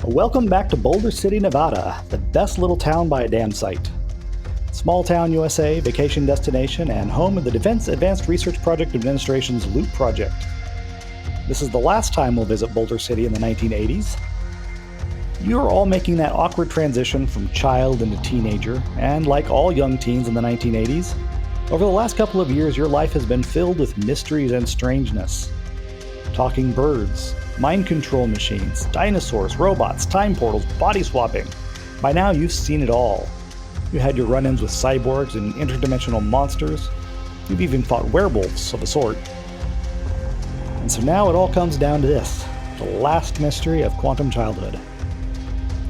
Welcome back to Boulder City, Nevada, the best little town by a damn sight. Small town USA, vacation destination, and home of the Defense Advanced Research Project Administration's Loot Project. This is the last time we'll visit Boulder City in the 1980s. You're all making that awkward transition from child into teenager, and like all young teens in the 1980s, over the last couple of years your life has been filled with mysteries and strangeness. Talking birds, mind control machines, dinosaurs, robots, time portals, body swapping. By now you've seen it all. You had your run-ins with cyborgs and interdimensional monsters. You've even fought werewolves of a sort. And so now it all comes down to this, the last mystery of quantum childhood.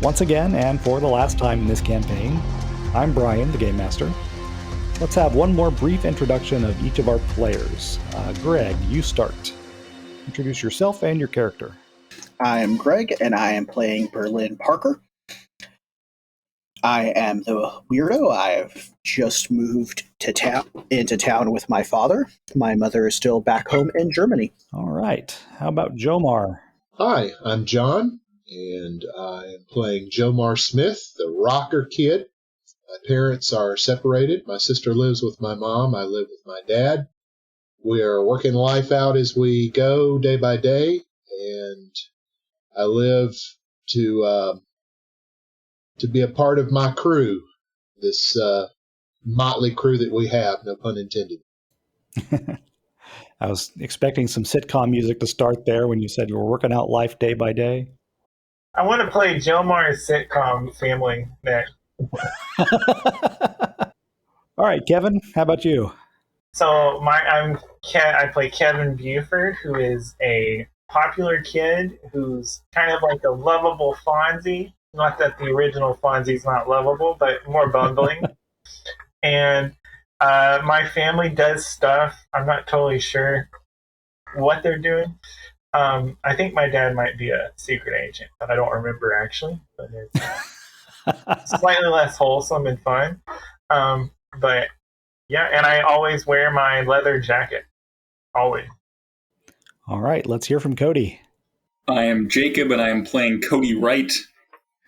Once again, and for the last time in this campaign, I'm Brian, the Game Master. Let's have one more brief introduction of each of our players. Greg, you start. Introduce yourself and your character. I am Greg, and I am playing Berlin Parker. I am the weirdo. I've just moved into town with my father. My mother is still back home in Germany. All right. How about Jomar? Hi, I'm John, and I am playing Jomar Smith, the rocker kid. My parents are separated. My sister lives with my mom. I live with my dad. We are working life out as we go day by day, and I live to be a part of my crew, this motley crew that we have, no pun intended. I was expecting some sitcom music to start there when you said you were working out life day by day. I want to play Jomar's sitcom family next. All right, Kevin, how about you? So I play Kevin Buford, who is a popular kid who's kind of like a lovable Fonzie. Not that the original Fonzie's not lovable, but more bumbling. And my family does stuff. I'm not totally sure what they're doing. I think my dad might be a secret agent, but I don't remember actually. But it's slightly less wholesome and fun. But yeah, and I always wear my leather jacket. Always. All right, let's hear from Cody. I am Jacob, and I am playing Cody Wright,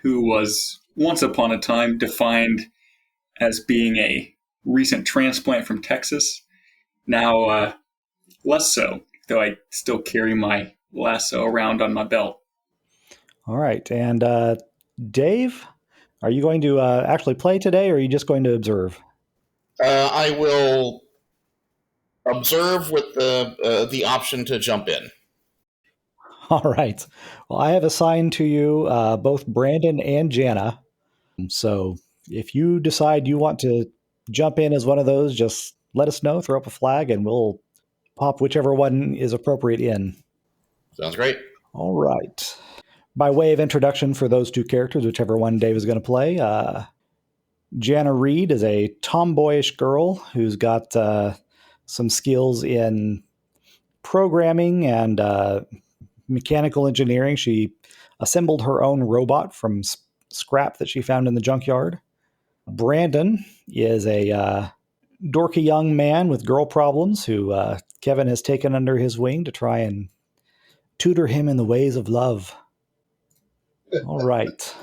who was once upon a time defined as being a recent transplant from Texas. Now, less so, though I still carry my lasso around on my belt. All right, and Dave, are you going to actually play today, or are you just going to observe? I will observe with the option to jump in. All right. Well, I have assigned to you both Brandon and Jana. So if you decide you want to jump in as one of those, just let us know, throw up a flag, and we'll pop whichever one is appropriate in. Sounds great. All right. By way of introduction for those two characters, whichever one Dave is going to play, Jana Reed is a tomboyish girl who's got some skills in programming and mechanical engineering. She assembled her own robot from scrap that she found in the junkyard. Brandon is a dorky young man with girl problems who Kevin has taken under his wing to try and tutor him in the ways of love. All right.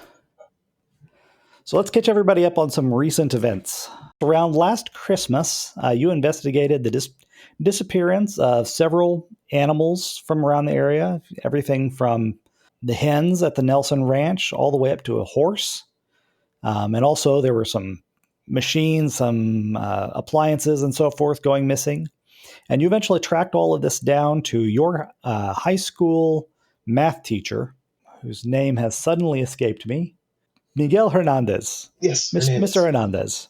So let's catch everybody up on some recent events. Around last Christmas, you investigated the disappearance of several animals from around the area, everything from the hens at the Nelson Ranch all the way up to a horse. And also there were some machines, some appliances and so forth going missing. And you eventually tracked all of this down to your high school math teacher, whose name has suddenly escaped me. Miguel Hernandez. Yes, Mr. Hernandez,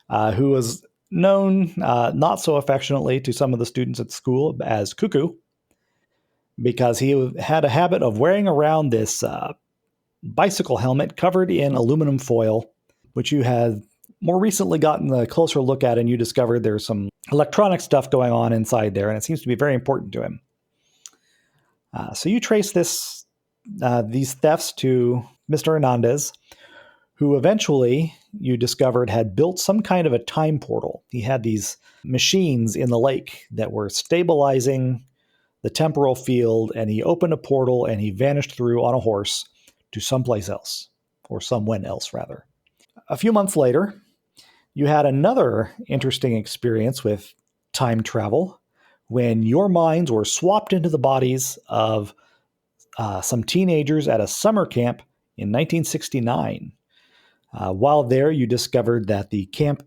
who was known not so affectionately to some of the students at school as Cuckoo, because he had a habit of wearing around this bicycle helmet covered in aluminum foil, which you had more recently gotten a closer look at, and you discovered there's some electronic stuff going on inside there, and it seems to be very important to him. So you trace these thefts to Mr. Hernandez, who eventually you discovered had built some kind of a time portal. He had these machines in the lake that were stabilizing the temporal field, and he opened a portal and he vanished through on a horse to someplace else, or somewhen else, rather. A few months later, you had another interesting experience with time travel when your minds were swapped into the bodies of some teenagers at a summer camp in 1969. While there, you discovered that the camp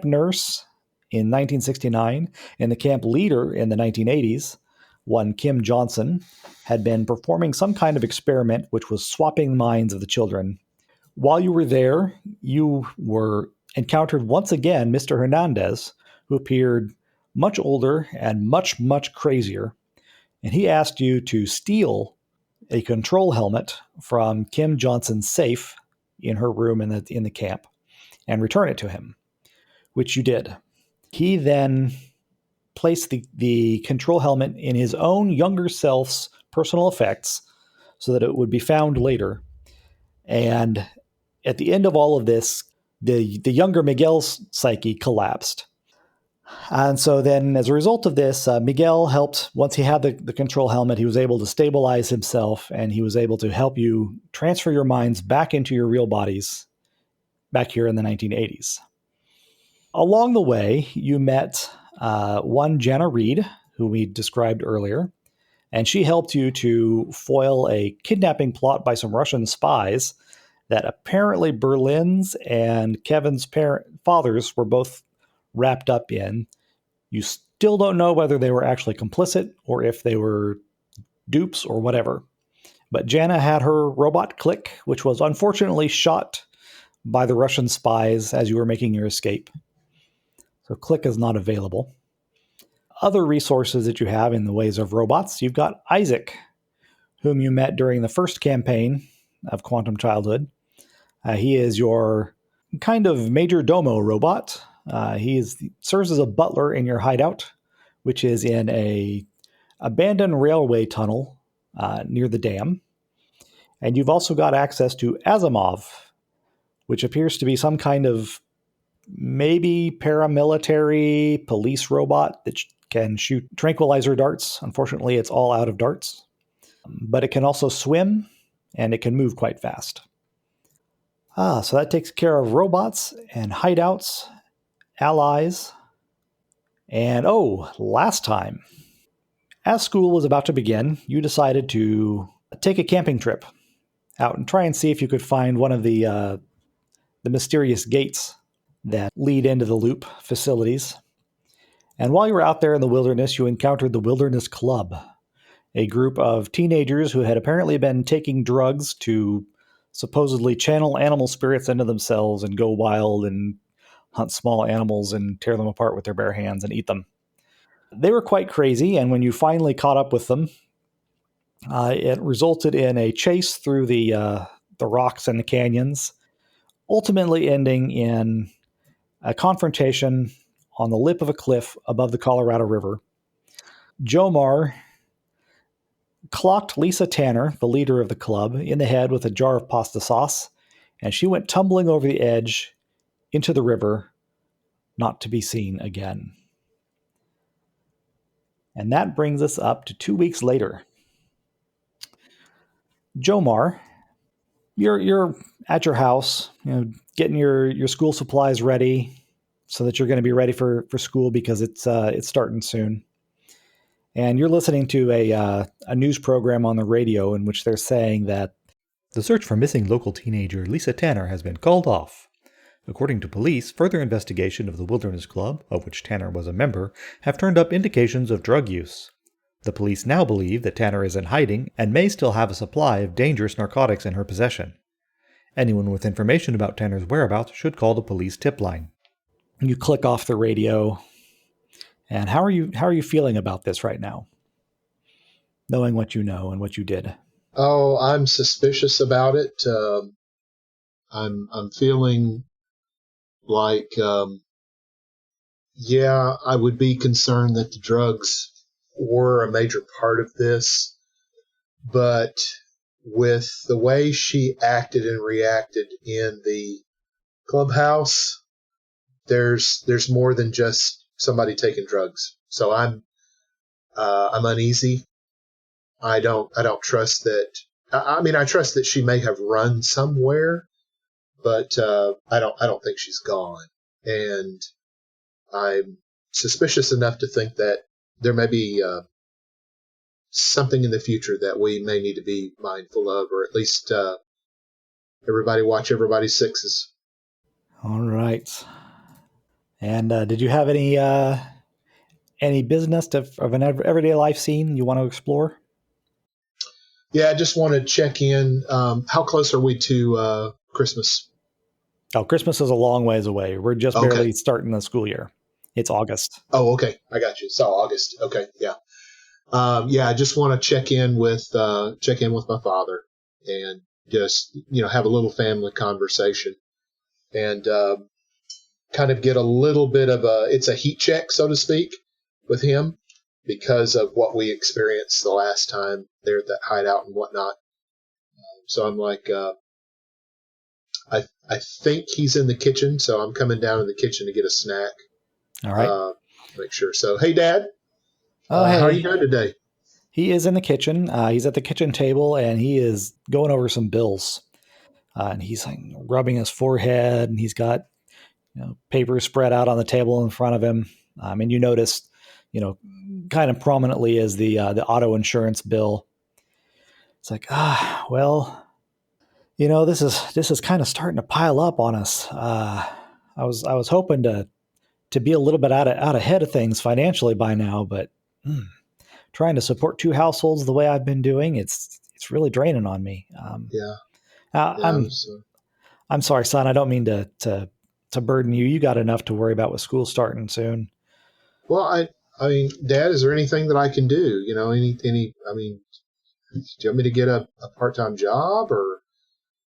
nurse in 1969 and the camp leader in the 1980s, one Kim Johnson, had been performing some kind of experiment which was swapping the minds of the children. While you were there, you were encountered once again Mr. Hernandez, who appeared much older and much, much crazier. And he asked you to steal a control helmet from Kim Johnson's safe in her room in the camp and return it to him, which you did. He then placed the control helmet in his own younger self's personal effects so that it would be found later. And at the end of all of this, the younger Miguel's psyche collapsed. And so then, as a result of this, Miguel helped, once he had the control helmet, he was able to stabilize himself, and he was able to help you transfer your minds back into your real bodies back here in the 1980s. Along the way, you met one Jana Reed, who we described earlier, and she helped you to foil a kidnapping plot by some Russian spies that apparently Berlin's and Kevin's fathers were both wrapped up in. You still don't know whether they were actually complicit or if they were dupes or whatever. But Jana had her robot Click, which was unfortunately shot by the Russian spies as you were making your escape. So Click is not available. Other resources that you have in the ways of robots, you've got Isaac, whom you met during the first campaign of Quantum Childhood. He is your kind of major domo robot. He serves as a butler in your hideout, which is in a abandoned railway tunnel near the dam. And you've also got access to Asimov, which appears to be some kind of maybe paramilitary police robot that can shoot tranquilizer darts. Unfortunately, it's all out of darts. But it can also swim, and it can move quite fast. So that takes care of robots and hideouts, allies. And last time, as school was about to begin, you decided to take a camping trip out and try and see if you could find one of the mysterious gates that lead into the loop facilities. And while you were out there in the wilderness, you encountered the Wilderness Club, a group of teenagers who had apparently been taking drugs to supposedly channel animal spirits into themselves and go wild and hunt small animals and tear them apart with their bare hands and eat them. They were quite crazy, and when you finally caught up with them, it resulted in a chase through the rocks and the canyons, ultimately ending in a confrontation on the lip of a cliff above the Colorado River. Jomar clocked Lisa Tanner, the leader of the club, in the head with a jar of pasta sauce, and she went tumbling over the edge into the river, not to be seen again. And that brings us up to 2 weeks later. Jomar, you're at your house, getting your school supplies ready so that you're going to be ready for school because it's starting soon. And you're listening to a news program on the radio in which they're saying that the search for missing local teenager Lisa Tanner has been called off. According to police, further investigation of the Wilderness Club, of which Tanner was a member, have turned up indications of drug use. The police now believe that Tanner is in hiding and may still have a supply of dangerous narcotics in her possession. Anyone with information about Tanner's whereabouts should call the police tip line. You click off the radio. And how are you feeling about this right now? Knowing what you know and what you did. Oh, I'm suspicious about it. I'm feeling like, I would be concerned that the drugs were a major part of this, but with the way she acted and reacted in the clubhouse, there's more than just somebody taking drugs. So I'm uneasy. I don't trust that I mean, I trust that she may have run somewhere, but I don't think she's gone. And I'm suspicious enough to think that there may be something in the future that we may need to be mindful of, or at least everybody watch everybody's sixes. All right. And did you have any business of an everyday life scene you want to explore? Yeah, I just want to check in. How close are we to Christmas? Oh, Christmas is a long ways away. We're just Okay. barely starting the school year. It's August. Oh, okay. I got you. So August. Okay. Yeah. Yeah. I just want to check in with my father and just have a little family conversation and kind of get a little bit of it's a heat check, so to speak, with him because of what we experienced the last time there at that hideout and whatnot. So I'm like, I think he's in the kitchen, so I'm coming down in the kitchen to get a snack. All right. Make sure. So, hey, Dad, Oh, how are you hey. doing today? He is in the kitchen. He's at the kitchen table, and he is going over some bills. And he's like rubbing his forehead, and he's got papers spread out on the table in front of him. And you notice, kind of prominently is the auto insurance bill. It's like, well, this is kind of starting to pile up on us. I was hoping to be a little bit out ahead of things financially by now, but trying to support two households the way I've been doing, it's really draining on me. Yeah. I'm sorry, son. I don't mean to burden you. You got enough to worry about with school starting soon. Well, I mean, Dad, is there anything that I can do? I mean, do you want me to get a part-time job, or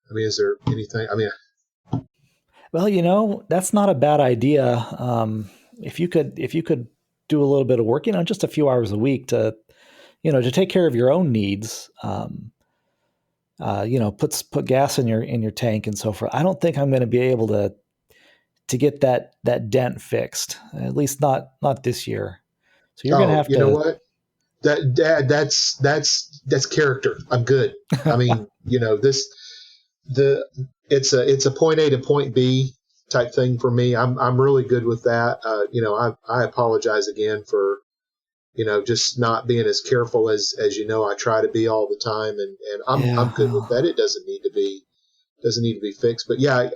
I mean, is there anything? I mean, Well, that's not a bad idea. If you could do a little bit of work, just a few hours a week to take care of your own needs. Put gas in your tank and so forth. I don't think I'm going to be able to get that dent fixed. At least not this year. So you're going to have you know to. what? Dad, that's character. I'm good. I mean, the it's a point A to point B type thing for me. I'm really good with that. I apologize again for just not being as careful as I try to be all the time, and I'm Yeah. good with that. It doesn't need to be fixed. But yeah,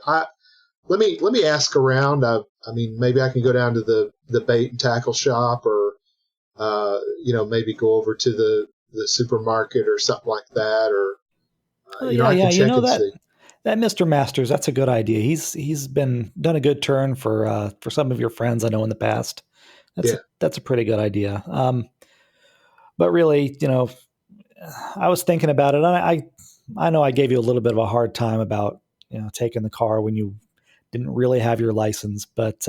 let me ask around. I mean, maybe I can go down to the bait and tackle shop, or maybe go over to the supermarket or something like that, or Well, yeah, I yeah. can check and That see. that Mr. Masters, that's a good idea. He's been done a good turn for some of your friends I know in the past. Yeah. That's a pretty good idea. But really, I was thinking about it. And I know I gave you a little bit of a hard time about taking the car when you didn't really have your license, but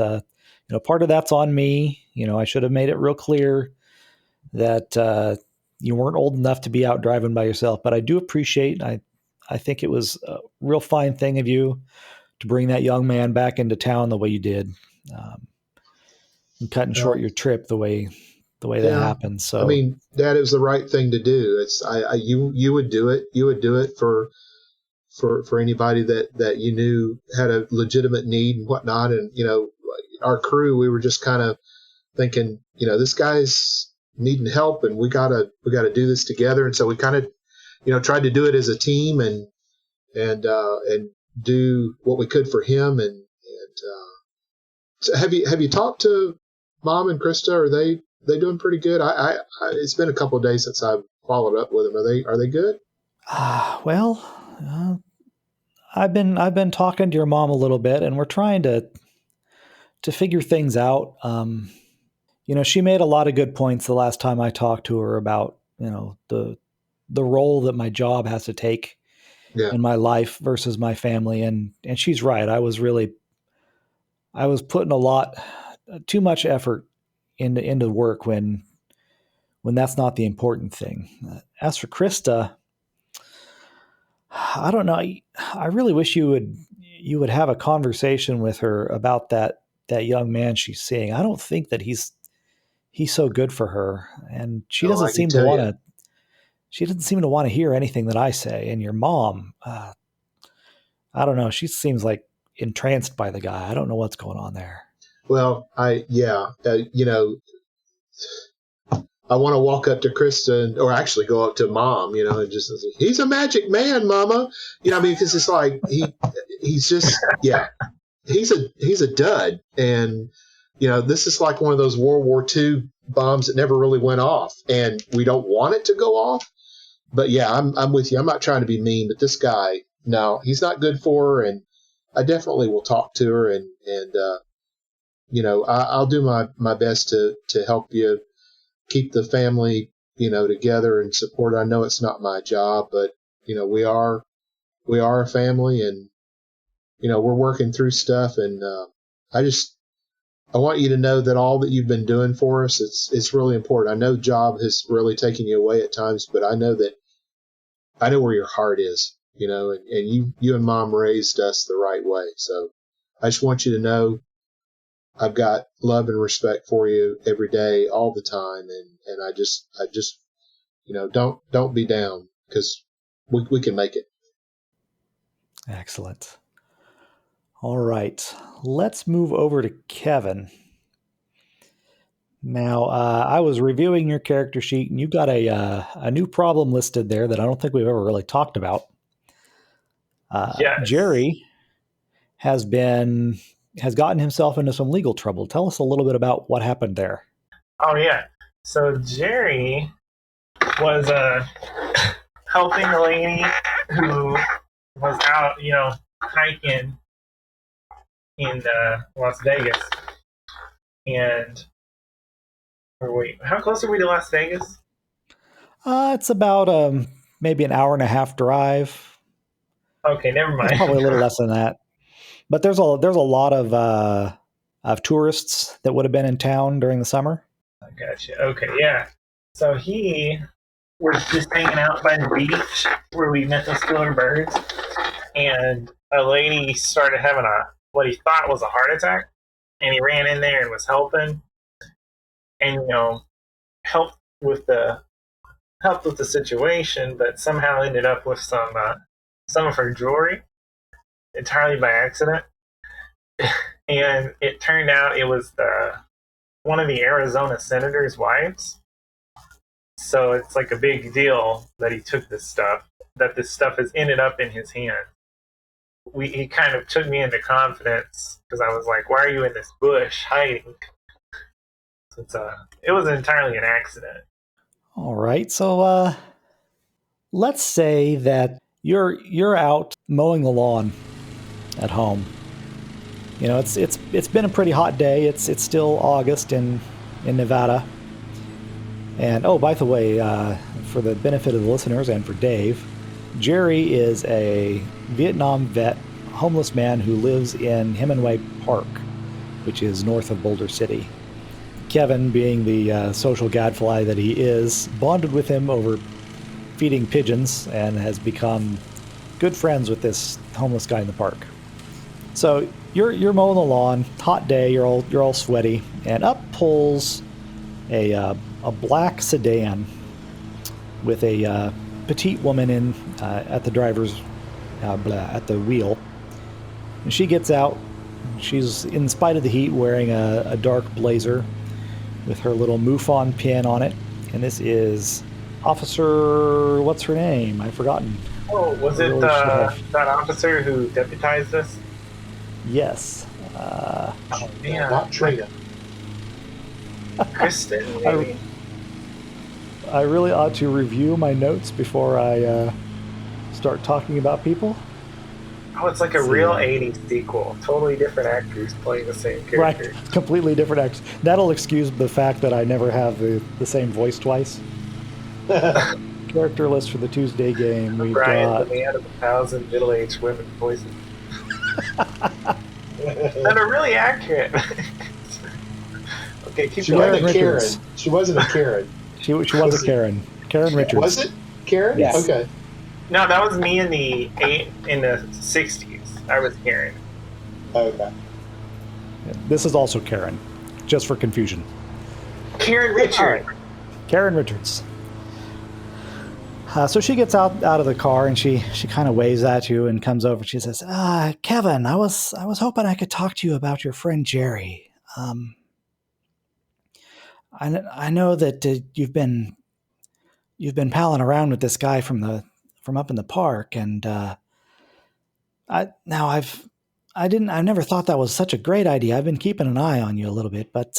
part of that's on me. I should have made it real clear that you weren't old enough to be out driving by yourself. But I do appreciate. I think it was a real fine thing of you to bring that young man back into town the way you did, and cutting short Well, your trip the way that yeah. happened. I So mean, that is the right thing to do. You would do it. You would do it for anybody that you knew had a legitimate need and whatnot. And our crew, we were just kind of thinking, this guy's needing help, and we gotta do this together. And so we kind of tried to do it as a team, and do what we could for him. And so have you talked to Mom and Krista? Are they doing pretty good? It's been a couple of days since I've followed up with them. Are they good? well, I've been talking to your mom a little bit, and we're trying to figure things out. She made a lot of good points the last time I talked to her about the role that my job has to take Yeah. in my life versus my family, and she's right. I was putting a lot too much effort into work when that's not the important thing. As for Krista, I don't know. I really wish you would have a conversation with her about that young man she's seeing. I don't think that he's so good for her, and she Oh, doesn't I can seem to tell want you. to she doesn't seem to want to hear anything that I say. And your mom, I don't know. She seems like entranced by the guy. I don't know what's going on there. Well, I want to walk up to Krista or actually go up to Mom, and just say, he's a magic man, Mama. I mean, because it's like he's just he's a dud, and this is like one of those World War II bombs that never really went off, and we don't want it to go off. But yeah, I'm with you. I'm not trying to be mean, but this guy, no, he's not good for her, and I definitely will talk to her, and I'll do my best to help you keep the family, together and support. I know it's not my job, but we are a family, and we're working through stuff, and I want you to know that all that you've been doing for us, it's really important. I know job has really taken you away at times, but I know where your heart is, and you and Mom raised us the right way. So I just want you to know I've got love and respect for you every day, all the time. And I just, don't be down, because we can make it. Excellent. All right. Let's move over to Kevin. Now, I was reviewing your character sheet, and you got a new problem listed there that I don't think we've ever really talked about. Yes. Jerry has gotten himself into some legal trouble. Tell us a little bit about what happened there. Oh, yeah. So Jerry was helping a lady who was out, hiking in Las Vegas. And, or wait, how close are we to Las Vegas? It's about maybe an hour and a half drive. Okay, never mind. It's probably a little less than that. But there's a lot of tourists that would have been in town during the summer. I gotcha. Okay, yeah. So he was just hanging out by the beach where we met those killer birds, and a lady started having what he thought was a heart attack, and he ran in there and was helping, and helped with the situation, but somehow ended up with some of her jewelry entirely by accident. And it turned out it was one of the Arizona senator's wives. So it's like a big deal that he took this stuff, that this stuff has ended up in his hand. He kind of took me into confidence, because I was like, why are you in this bush hiding? It was entirely an accident. All right. So let's say that you're out mowing the lawn at home. It's been a pretty hot day. It's still August in Nevada. And oh, by the way, for the benefit of the listeners and for Dave, Jerry is a Vietnam vet, homeless man who lives in Hemingway Park, which is north of Boulder City. Kevin, being the social gadfly that he is, bonded with him over feeding pigeons and has become good friends with this homeless guy in the park. So you're mowing the lawn, hot day, you're all sweaty, and up pulls a black sedan with a petite woman in at the driver's at the wheel. And she gets out. She's, in spite of the heat, wearing a dark blazer with her little MUFON pin on it. And this is Officer, what's her name? I've forgotten. Oh, was it really that officer who deputized us? Yes. Oh, man. Not Trina. Kristen, maybe? I really ought to review my notes before I start talking about people. Oh, it's like a real 80s sequel. Totally different actors playing the same character. Right, completely different actors. That'll excuse the fact that I never have the same voice twice. Character list for the Tuesday game. We've Brian, got the man of 1,000 middle-aged women voices. That are really accurate. Okay, keep She going. wasn't a Karen. She wasn't a Karen. She was a Karen. Karen Richards. Was it Karen? Yes. Okay. No, that was me in the 60s. I was Karen. Okay. This is also Karen, just for confusion. Karen Richards. Karen Richards. So she gets out of the car and she kind of waves at you and comes over. She says, "Kevin, I was hoping I could talk to you about your friend Jerry. I know that you've been palling around with this guy from up in the park, and I never thought that was such a great idea. I've been keeping an eye on you a little bit, but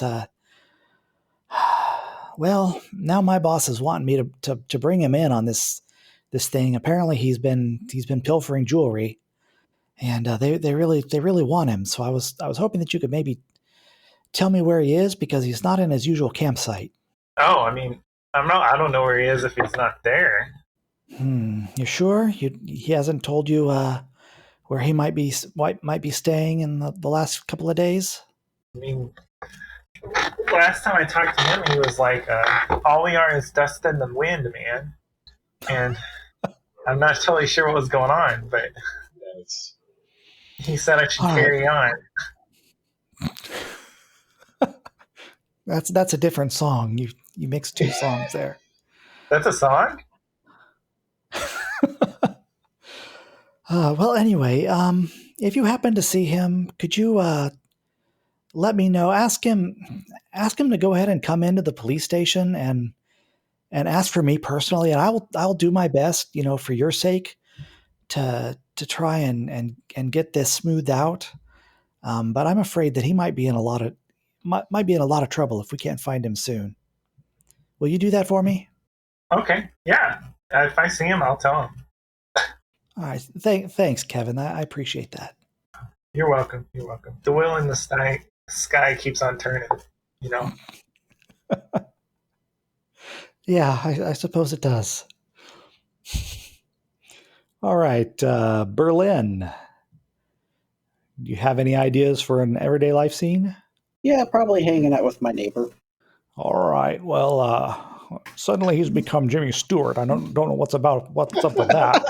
well, now my boss is wanting me to bring him in on this thing. Apparently, he's been pilfering jewelry, and they really want him. So I was hoping that you could maybe tell me where he is, because he's not in his usual campsite." Oh, I mean, I don't know where he is if he's not there. You sure? He hasn't told you where he might be staying in the last couple of days? I mean, last time I talked to him, he was like, "All we are is dust in the wind, man." And I'm not totally sure what was going on, but Yes. he said I should All right. carry on. That's a different song. You mixed two songs there. That's a song? Well, anyway, if you happen to see him, could you let me know? Ask him to go ahead and come into the police station and ask for me personally, and I'll do my best, for your sake, to try and get this smoothed out. But I'm afraid that he might be in a lot of trouble if we can't find him soon. Will you do that for me? Okay, yeah. If I see him, I'll tell him. All right. Thanks, Kevin. I appreciate that. You're welcome. You're welcome. The wheel in the sky keeps on turning, Yeah, I suppose it does. All right, Berlin. Do you have any ideas for an everyday life scene? Yeah, probably hanging out with my neighbor. All right. Well, suddenly he's become Jimmy Stewart. I don't know what's up with that.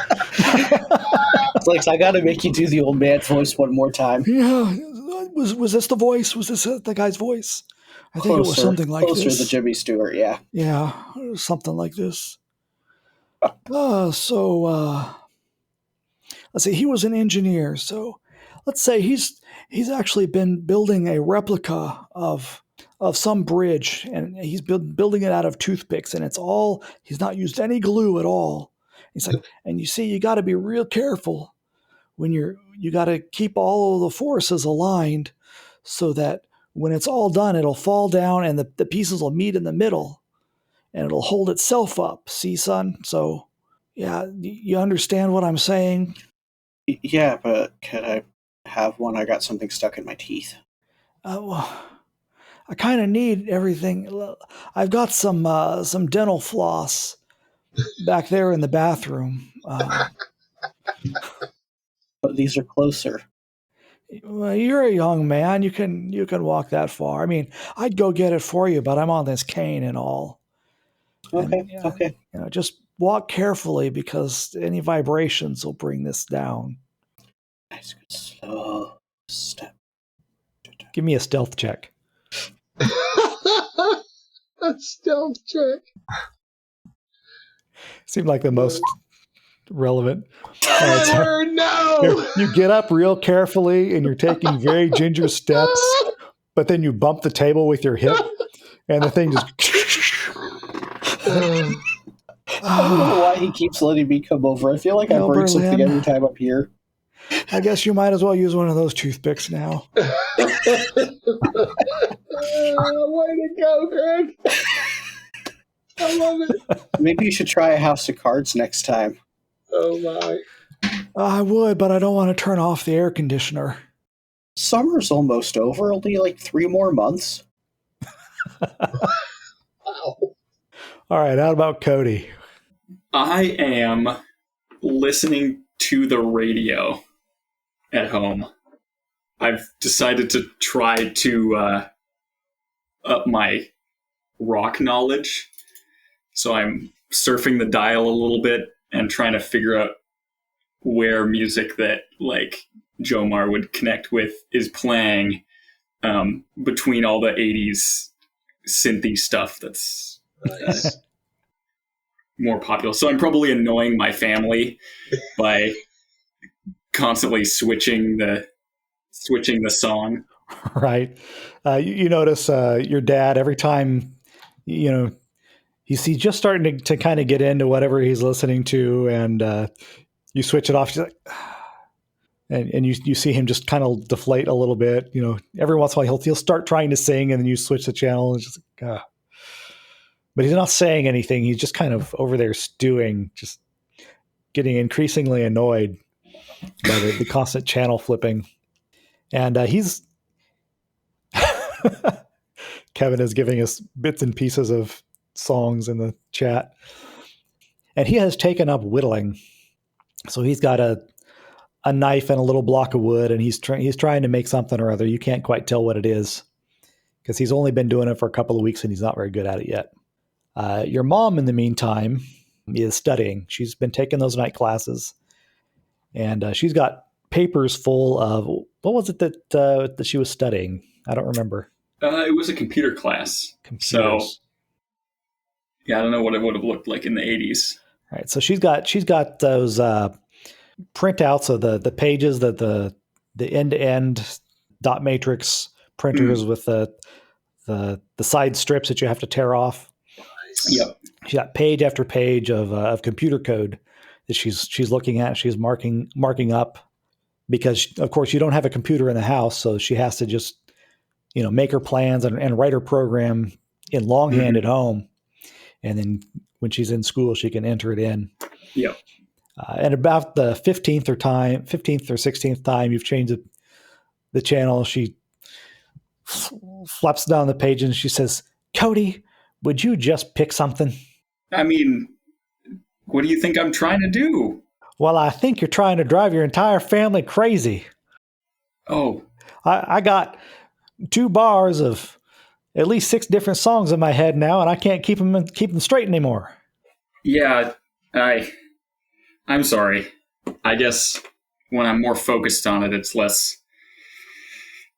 It's like, I got to make you do the old man voice one more time. Yeah, was this the voice? Was this the guy's voice? I think it was something like closer this. to Jimmy Stewart, yeah. Yeah, something like this. Let's see. He was an engineer, so let's say he's actually been building a replica of some bridge, and he's building it out of toothpicks, and he's not used any glue at all. He's like, and you see, you got to be real careful when you got to keep all of the forces aligned, so that when it's all done, it'll fall down and the pieces will meet in the middle, and it'll hold itself up. See, son? So, yeah, you understand what I'm saying? Yeah, but could I have one? I got something stuck in my teeth. Well, I kind of need everything. I've got some dental floss back there in the bathroom. But these are closer. Well, you're a young man. You can walk that far. I mean, I'd go get it for you, but I'm on this cane and all. Okay, And, okay. Just walk carefully, because any vibrations will bring this down. Nice, good slow step. Give me a stealth check. A stealth check. Seemed like the most relevant. Tyler, no! You get up real carefully, and you're taking very ginger steps, but then you bump the table with your hip, and the thing just... I don't know why he keeps letting me come over. I feel like I break something every time I'm here. I guess you might as well use one of those toothpicks now. Way to go, Greg. I love it. Maybe you should try a house of cards next time. Oh, my. I would, but I don't want to turn off the air conditioner. Summer's almost over. Only like 3 more months. Wow. All right, how about Cody? I am listening to the radio at home. I've decided to try to up my rock knowledge. So I'm surfing the dial a little bit and trying to figure out where music that like Jomar would connect with is playing between all the 80s synthy stuff that's Nice. more popular. So I'm probably annoying my family by constantly switching the song. Right. You notice your dad every time, you know, he's just starting to kind of get into whatever he's listening to, and you switch it off. He's like, and you see him just kind of deflate a little bit. Every once in a while he'll start trying to sing, and then you switch the channel, and it's just like, but he's not saying anything. He's just kind of over there stewing, just getting increasingly annoyed by the constant channel flipping. And he's Kevin is giving us bits and pieces of songs in the chat, and he has taken up whittling. So he's got a knife and a little block of wood, and he's trying to make something or other. You can't quite tell what it is because he's only been doing it for a couple of weeks, and he's not very good at it yet. Your mom, in the meantime, is studying. She's been taking those night classes, and she's got papers full of, what was it that she was studying? I don't remember. It was a computer class. Computers. So, yeah, I don't know what it would have looked like in the 80s. All right, so she's got those printouts of the pages, that the end-to-end dot matrix printers with the side strips that you have to tear off. Yep. She got page after page of computer code that she's looking at. She's marking up because, of course, you don't have a computer in the house, so she has to just make her plans and write her program in longhand at home, and then when she's in school, she can enter it in. Yep. And about the 15th or 16th time you've changed the channel, she flaps down the page and she says, "Cody, would you just pick something?" I mean, what do you think I'm trying to do? Well, I think you're trying to drive your entire family crazy. Oh. I got 2 bars of at least 6 different songs in my head now, and I can't keep them straight anymore. Yeah, I'm sorry. I guess when I'm more focused on it, it's less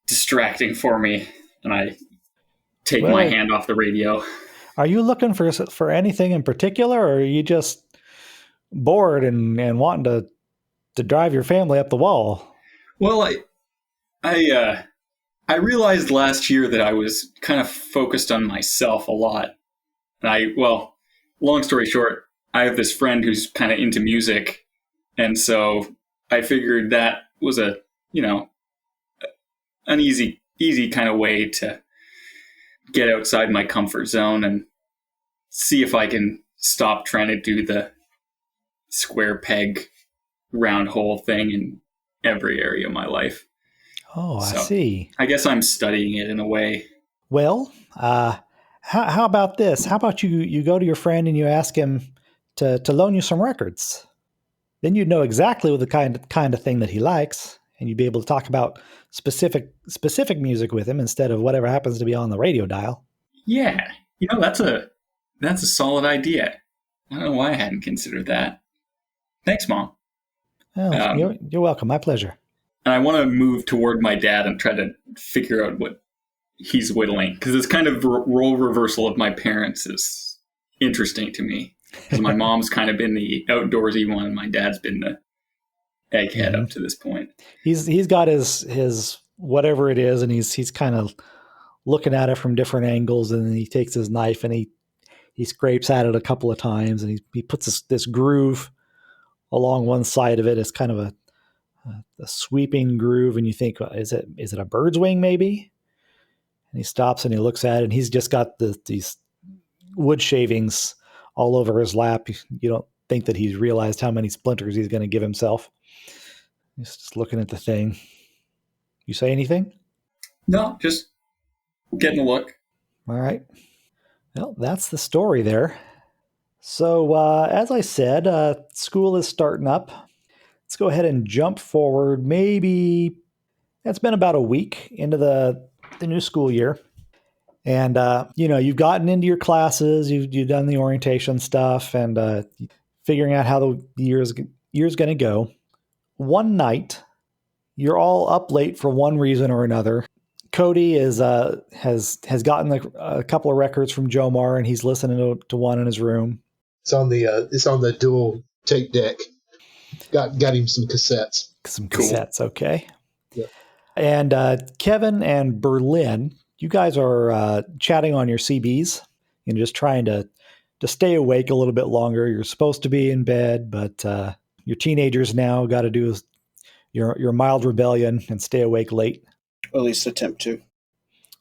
distracting for me, and I take my hand off the radio. Are you looking for anything in particular, or are you just bored and wanting to drive your family up the wall? Well, I realized last year that I was kind of focused on myself a lot. And long story short, I have this friend who's kind of into music. And so I figured that was an easy kind of way to get outside my comfort zone and see if I can stop trying to do the square peg, round hole thing in every area of my life. Oh, so, I see. I guess I'm studying it in a way. Well, how about this? How about you go to your friend and you ask him to loan you some records? Then you'd know exactly what the kind of thing that he likes, and you'd be able to talk about specific music with him instead of whatever happens to be on the radio dial. Yeah, that's a solid idea. I don't know why I hadn't considered that. Thanks, Mom. Oh, you're welcome. My pleasure. And I want to move toward my dad and try to figure out what he's whittling, because it's kind of role reversal of my parents is interesting to me. Because my mom's kind of been the outdoorsy one, and my dad's been the egghead up to this point. He's got his whatever it is, and he's kind of looking at it from different angles, and then he takes his knife and he scrapes at it a couple of times, and he puts this groove along one side of it. It's kind of a sweeping groove, and you think, is it a bird's wing maybe? And he stops and he looks at it, and he's just got these wood shavings all over his lap. You don't think that he's realized how many splinters he's going to give himself. He's just looking at the thing. You say anything? No, just getting a look. All right. Well, that's the story there. So as I said, school is starting up. Let's go ahead and jump forward. Maybe it's been about a week into the new school year. And, you've gotten into your classes, you've done the orientation stuff, and figuring out how the year's going to go. One night, you're all up late for one reason or another. Cody has gotten a couple of records from Jomar, and he's listening to one in his room. It's on the dual tape deck. Got him some cassettes. Some Cool. cassettes, okay. Yep. And Kevin and Berlin, you guys are chatting on your CBs and just trying to stay awake a little bit longer. You're supposed to be in bed, but your teenagers now got to do your mild rebellion and stay awake late. Or at least attempt to.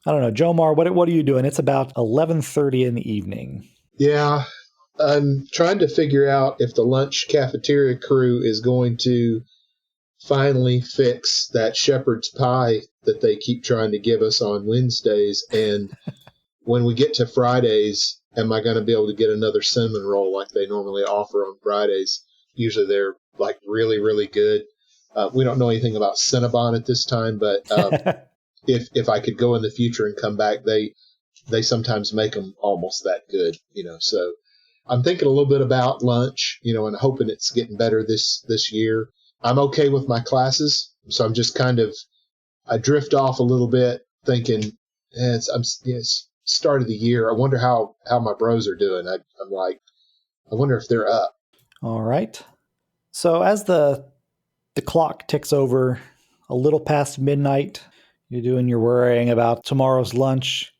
I don't know, Jomar, what are you doing? It's about 11:30 in the evening. Yeah, I'm trying to figure out if the lunch cafeteria crew is going to finally fix that shepherd's pie that they keep trying to give us on Wednesdays. And when we get to Fridays, am I going to be able to get another cinnamon roll like they normally offer on Fridays? Usually they're like really, really good. We don't know anything about Cinnabon at this time, but if I could go in the future and come back, they sometimes make them almost that good, So I'm thinking a little bit about lunch, and hoping it's getting better this year. I'm okay with my classes, so I'm just I drift off a little bit, thinking it's start of the year. I wonder how my bros are doing. I'm like, I wonder if they're up. All right. So as the clock ticks over a little past midnight, you're doing your worrying about tomorrow's lunch.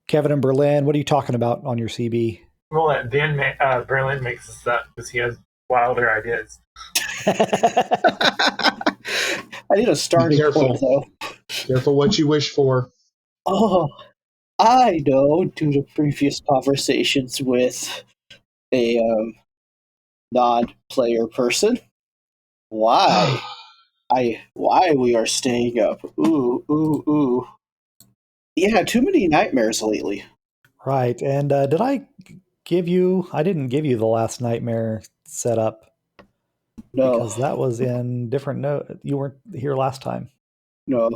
Kevin and Berlin, what are you talking about on your CB? We'll let Berlin makes this up because he has wilder ideas. I need a starting point, though. Careful what you wish for. Oh, I know, due to previous conversations with a non-player person, why we are staying up. Ooh. Yeah, too many nightmares lately. Right. And did I give you? I didn't give you the last nightmare setup. No. Because that was in different note. You weren't here last time. No.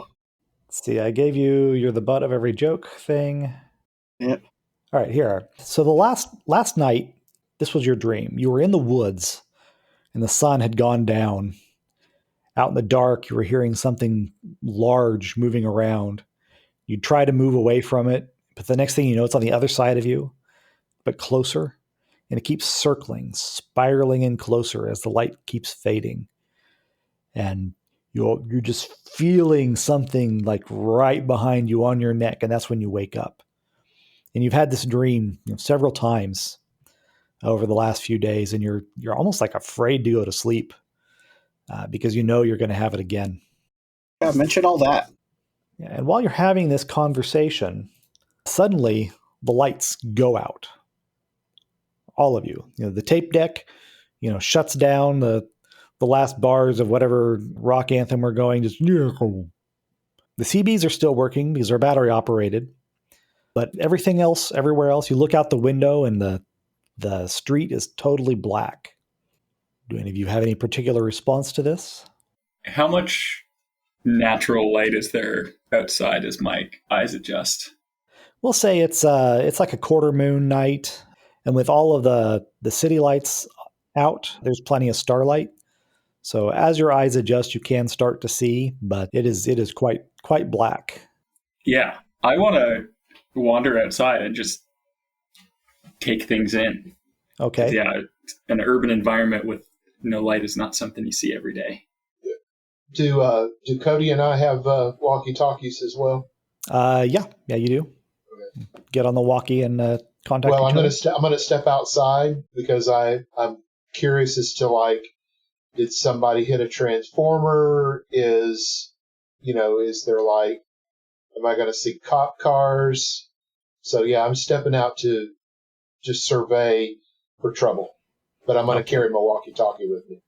Let's see, I gave you "you're the butt of every joke" thing. Yep. All right, here. So the last night, this was your dream. You were in the woods, and the sun had gone down. Out in the dark, you were hearing something large moving around. You try to move away from it, but the next thing you know, it's on the other side of you, but closer. And it keeps circling, spiraling in closer as the light keeps fading. And you're just feeling something like right behind you on your neck, and that's when you wake up. And you've had this dream several times over the last few days, and you're almost like afraid to go to sleep because you know you're going to have it again. Yeah, mention all that. And while you're having this conversation, suddenly the lights go out. All of you. The tape deck, shuts down. The last bars of whatever rock anthem we're going, just the CBs are still working because they're battery operated. But everything else, everywhere else, you look out the window and the street is totally black. Do any of you have any particular response to this? How much natural light is there outside as my eyes adjust? We'll say it's like a quarter moon night, and with all of the city lights out, there's plenty of starlight. So as your eyes adjust, you can start to see, but it is quite black. Yeah, I want to wander outside and just take things in. Okay. Yeah, an urban environment with no light is not something you see every day. Do Cody and I have walkie-talkies as well? Yeah, you do. Okay. Get on the walkie and contact. Well, I'm going to step outside because I'm curious as to did somebody hit a transformer? Is there am I going to see cop cars? So yeah, I'm stepping out to just survey for trouble, but I'm going to carry my walkie-talkie with me.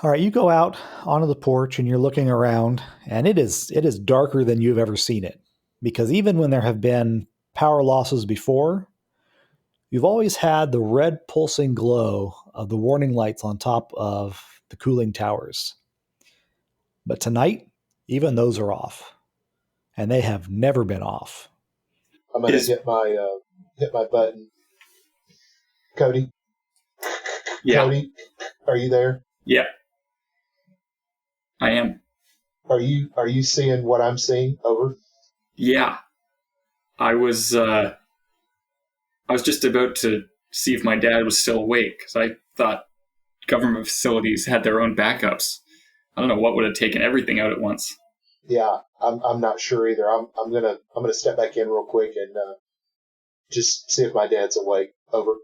All right, you go out onto the porch and you're looking around, and it is darker than you've ever seen it. Because even when there have been power losses before, you've always had the red pulsing glow of the warning lights on top of the cooling towers. But tonight, even those are off. And they have never been off. I'm going to hit my button. Cody? Yeah. Cody, are you there? Yeah. I am. Are you seeing what I'm seeing? Over. Yeah. I was just about to see if my dad was still awake, because I thought government facilities had their own backups. I don't know what would have taken everything out at once. Yeah, I'm not sure either. I'm gonna step back in real quick and just see if my dad's awake. Over.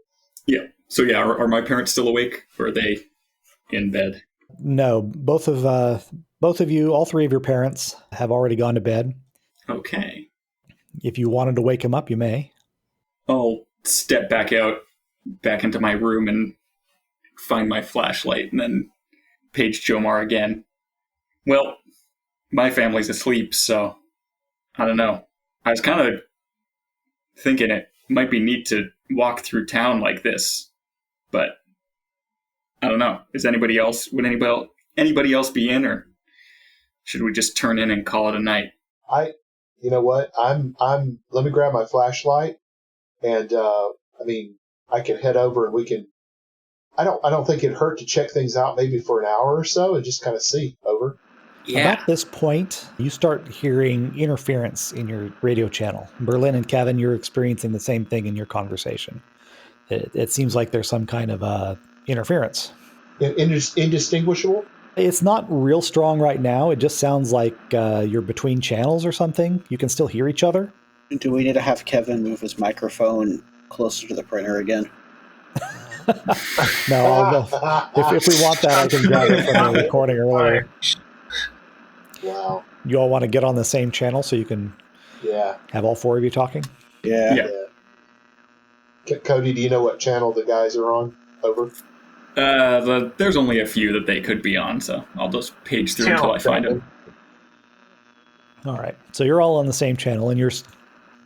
Yeah. So yeah, are my parents still awake, or are they in bed? No, both of you, all three of your parents have already gone to bed. Okay. If you wanted to wake them up, you may. I'll step back into my room and find my flashlight, and then page Jomar again. Well, my family's asleep, so I don't know. I was kind of thinking it might be neat to walk through town like this, but I don't know. Would anybody else be in, or should we just turn in and call it a night? You know what? Let me grab my flashlight, and I can head over and we can. I don't think it'd hurt to check things out maybe for an hour or so and just kind of see. Over. Yeah. About this point, you start hearing interference in your radio channel. Berlin and Kevin, you're experiencing the same thing in your conversation. It seems like there's some kind of interference. Indistinguishable? It's not real strong right now. It just sounds like you're between channels or something. You can still hear each other. Do we need to have Kevin move his microphone closer to the printer again? No, I'll go. If we want that, I can grab it from the recording earlier. Wow. You all want to get on the same channel so you can have all four of you talking? Yeah. Cody, do you know what channel the guys are on? Over. There's only a few that they could be on, so I'll just page through until I find them. All right. So you're all on the same channel, and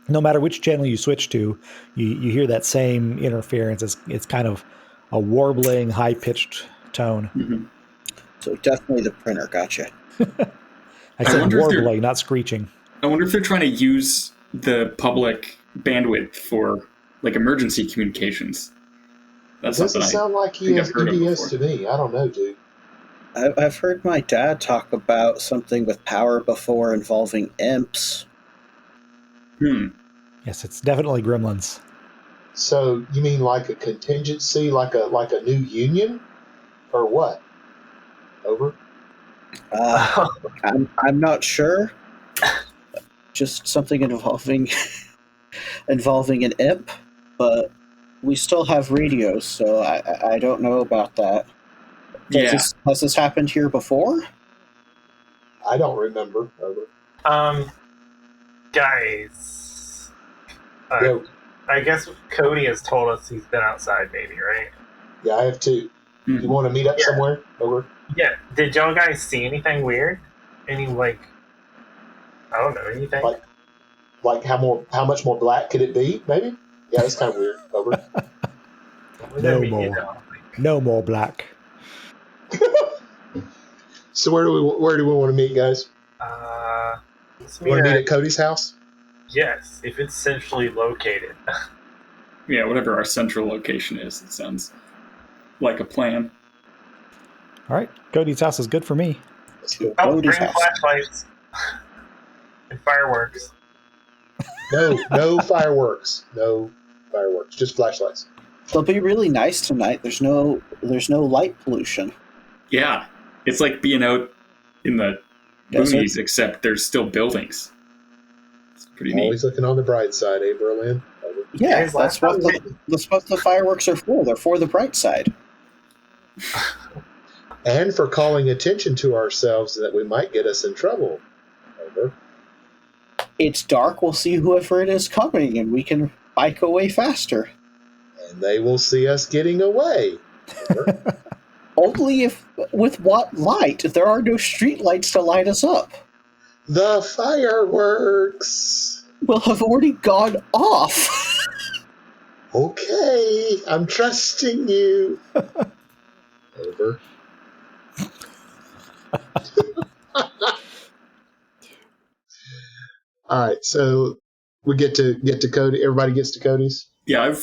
no matter which channel you switch to, you hear that same interference. It's kind of a warbling, high-pitched tone. Mm-hmm. So definitely the printer. Gotcha. I said warbling, not screeching. I wonder if they're trying to use the public bandwidth for like emergency communications. That's doesn't sound like he has EDS to me. I don't know, dude. I've heard my dad talk about something with power before involving imps. Yes, it's definitely gremlins. So you mean like a contingency, like a new union, or what? Over. I'm not sure. Just something involving an imp, but we still have radios, so I don't know about that. Has this happened here before? I don't remember. Over. Guys. I guess Cody has told us he's been outside, maybe, right? Yeah, I have two. Mm-hmm. You want to meet up somewhere? Over. Yeah. Did y'all guys see anything weird? Any I don't know, anything? Like how much more black could it be? Maybe. Yeah, that's kind of weird. Over. No more black. So where do we want to meet, guys? Want to meet at Cody's house? Yes, if it's centrally located. Yeah, whatever our central location is, it sounds like a plan. All right, Cody's house is good for me. Bring flashlights and fireworks. No fireworks. No fireworks. Just flashlights. It'll be really nice tonight. There's no light pollution. Yeah, it's like being out in the boonies, except there's still buildings. It's pretty neat. Always looking on the bright side, eh, Berlin? Yeah, that's what the fireworks are for. They're for the bright side. And for calling attention to ourselves that we might get us in trouble. Over. It's dark. We'll see whoever it is coming, and we can bike away faster. And they will see us getting away. Only if with what light? There are no street lights to light us up. The fireworks will have already gone off. Okay, I'm trusting you. Over. All right, so we get to Cody. Everybody gets to Cody's. Yeah,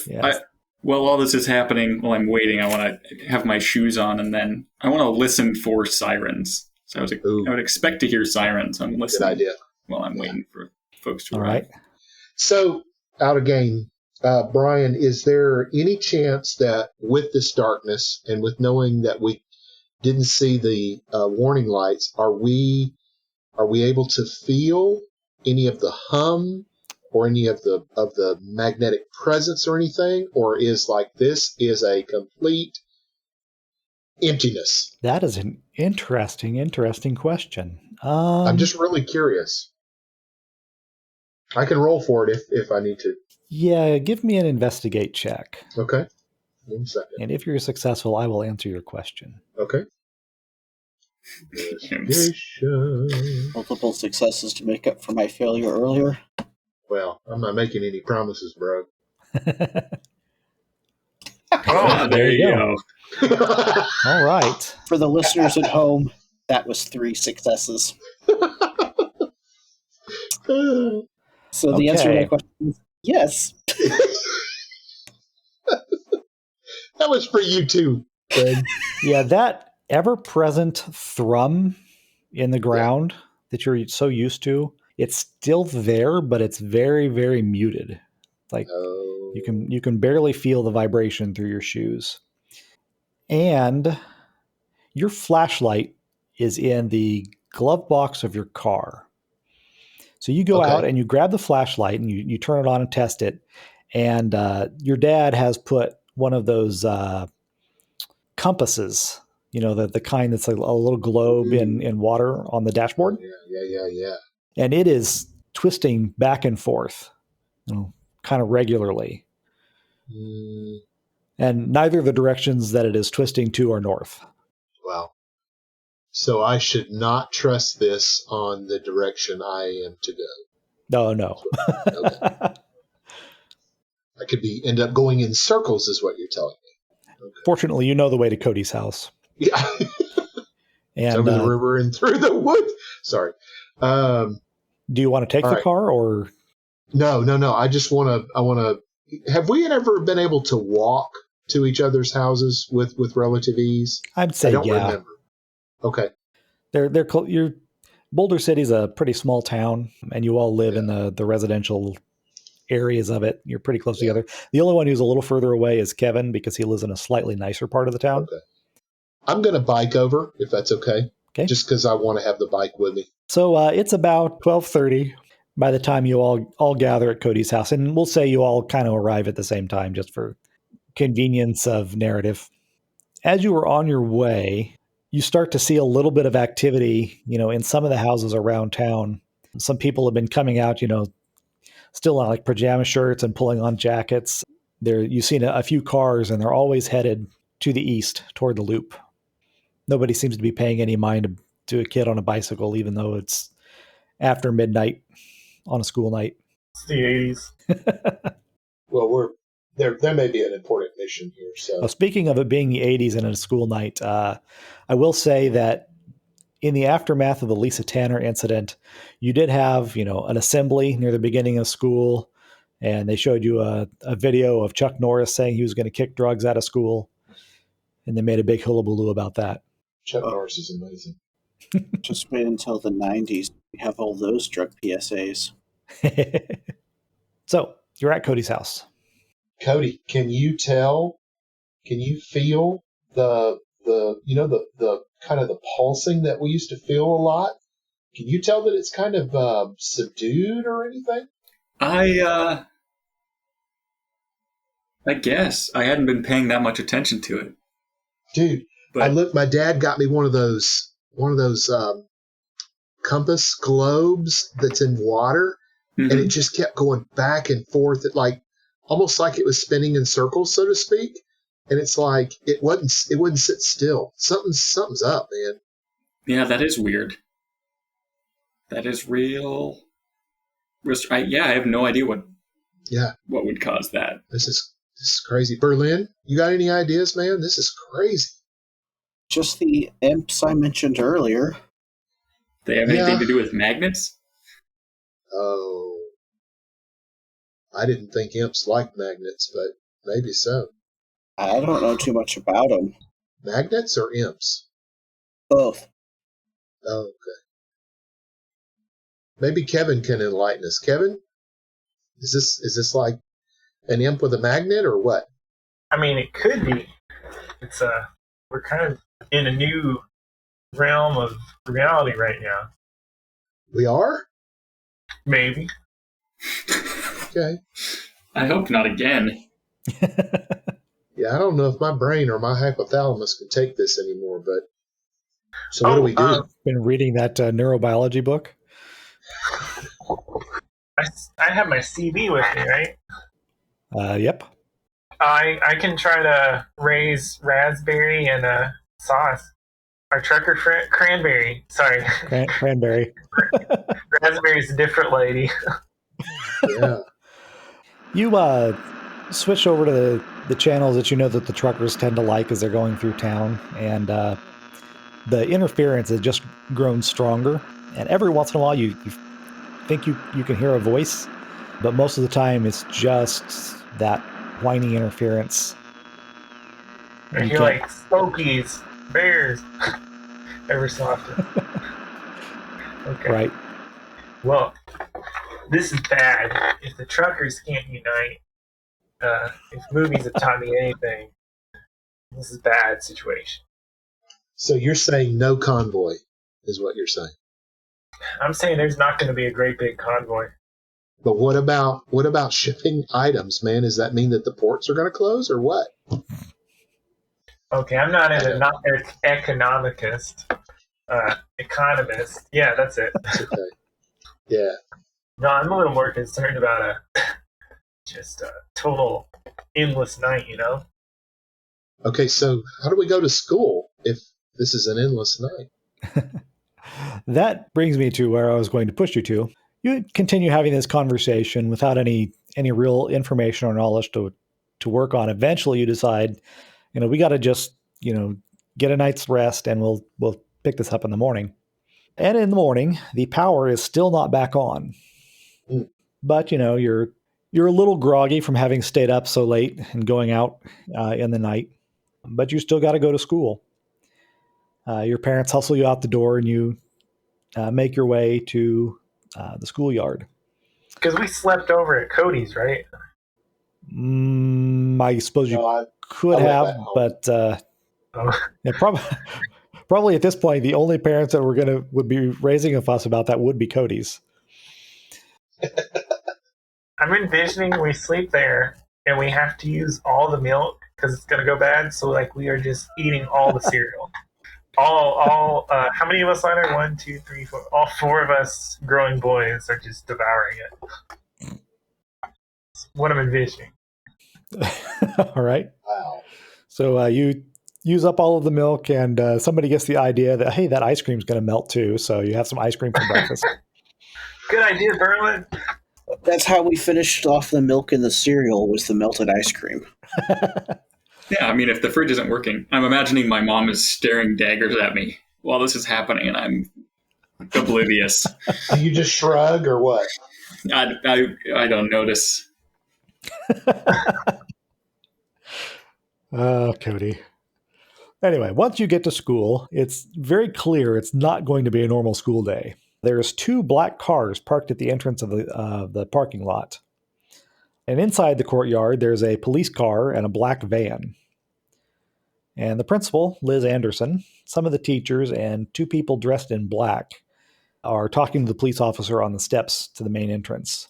while all this is happening, while I'm waiting, I want to have my shoes on, and then I want to listen for sirens. So I would expect to hear sirens. I'm listening. Good idea. While I'm waiting for folks to arrive. All right. So, out of game, Brian, is there any chance that with this darkness and with knowing that we didn't see the warning lights, are we able to feel any of the hum or any of the magnetic presence or anything, or is like this is a complete emptiness? That is an interesting question. I'm just really curious. I can roll for it if I need to. Yeah, give me an investigate check. Okay. 1 second. And if you're successful, I will answer your question. Okay. Investigation. Multiple successes to make up for my failure earlier. Well, I'm not making any promises, bro. Oh, there you go. All right. For the listeners at home, that was 3 successes. So the answer to my question is yes. That was for you too, Fred. Yeah, that ever-present thrum in the ground that you're so used to, it's still there, but it's very, very muted. Like Oh. you can barely feel the vibration through your shoes. And your flashlight is in the glove box of your car. So you go out and you grab the flashlight and you turn it on and test it. And your dad has put one of those compasses, the kind that's like a little globe in water on the dashboard. Yeah. And it is twisting back and forth, kind of regularly. Mm, And neither of the directions that it is twisting to are north. wow. So I should not trust this on the direction I am to go. No. Okay. I could end up going in circles, is what you're telling me. Okay. Fortunately, you know the way to Cody's house. Yeah. And over the river and through the woods. Sorry. Do you want to take the car or? No. I just want to. Have we ever been able to walk to each other's houses with relative ease? I'd say I don't yeah. remember. Okay. Your Boulder City's a pretty small town, and you all live in the residential areas of it. You're pretty close together. The only one who's a little further away is Kevin because he lives in a slightly nicer part of the town. Okay. I'm going to bike over if that's okay. Okay. Just because I want to have the bike with me. So it's about 12:30 by the time you all gather at Cody's house, and we'll say you all kind of arrive at the same time just for convenience of narrative. As you were on your way, you start to see a little bit of activity, in some of the houses around town. Some people have been coming out, still on like pajama shirts and pulling on jackets. You've seen a few cars, and they're always headed to the east toward the loop. Nobody seems to be paying any mind to a kid on a bicycle, even though it's after midnight on a school night. It's the 80s. Well, there may be an important mission here. So, well, speaking of it being the 80s and a school night, I will say that in the aftermath of the Lisa Tanner incident, you did have, an assembly near the beginning of school, and they showed you a video of Chuck Norris saying he was going to kick drugs out of school, and they made a big hullabaloo about that. Chuck Norris is amazing. Just wait until the 90s. We have all those drug PSAs. So you're at Cody's house. Cody, can you feel the kind of the pulsing that we used to feel a lot? Can you tell that it's kind of subdued or anything? I guess I hadn't been paying that much attention to it. Dude, but my dad got me one of those compass globes that's in water, and it just kept going back and forth. It almost like it was spinning in circles, so to speak. And it's like it wouldn't sit still. Something's up, man. Yeah, that is weird. That is real. I have no idea what would cause that. This is crazy. Berlin, you got any ideas, man? This is crazy. Just the imps I mentioned earlier. They have anything to do with magnets? Oh, I didn't think imps liked magnets, but maybe so. I don't know too much about them. Magnets or imps? Both. Oh, okay. Maybe Kevin can enlighten us. Kevin, is this like An imp with a magnet or what? I mean, it could be. It's we're kind of in a new realm of reality right now. We are? Maybe. Okay. I hope not again. Yeah, I don't know if my brain or my hypothalamus can take this anymore, but so what do we do? Been reading that neurobiology book. I have my CB with me, right? Yep. I can try to raise raspberry and sauce. Or trucker cranberry. Sorry. Cranberry. Raspberry's a different lady. Yeah. You switch over to the channels that you know that the truckers tend to like as they're going through town, and the interference has just grown stronger. And every once in a while, you think you can hear a voice, but most of the time it's just that whiny interference. I hear like Smokies, bears, ever so often. Okay. Right. Well, this is bad. If the truckers can't unite, if movies have taught me anything, this is a bad situation. So you're saying no convoy is what you're saying. I'm saying there's not going to be a great big convoy. But what about shipping items, man? Does that mean that the ports are going to close or what? Okay, I'm not an economist. Economist. Yeah, that's it. That's okay. Yeah. No, I'm a little more concerned about just a total endless night, you know? Okay, so how do we go to school if this is an endless night? That brings me to where I was going to push you to. You continue having this conversation without any real information or knowledge to work on. Eventually, you decide, we got to just get a night's rest, and we'll pick this up in the morning. And in the morning, the power is still not back on. Mm. But you're a little groggy from having stayed up so late and going out in the night. But you still got to go to school. Your parents hustle you out the door, and you make your way to the schoolyard. Because we slept over at Cody's, right? I suppose you could have, but yeah, probably at this point, the only parents that would be raising a fuss about that would be Cody's. I'm envisioning we sleep there and we have to use all the milk because it's gonna go bad. So like we are just eating all the cereal. All. How many of us are there? 1, 2, 3, 4. All 4 of us growing boys are just devouring it. That's what I'm envisioning. All right. Wow. So you use up all of the milk, and somebody gets the idea that, hey, that ice cream's going to melt too. So you have some ice cream for breakfast. Good idea, Berlin. That's how we finished off the milk in the cereal, was the melted ice cream. Yeah, I mean, if the fridge isn't working, I'm imagining my mom is staring daggers at me while this is happening, and I'm oblivious. Do you just shrug or what? I don't notice. Oh, Cody. Anyway, once you get to school, it's very clear it's not going to be a normal school day. There's 2 black cars parked at the entrance of the parking lot. And inside the courtyard, there's a police car and a black van. And the principal, Liz Anderson, some of the teachers, and 2 people dressed in black are talking to the police officer on the steps to the main entrance.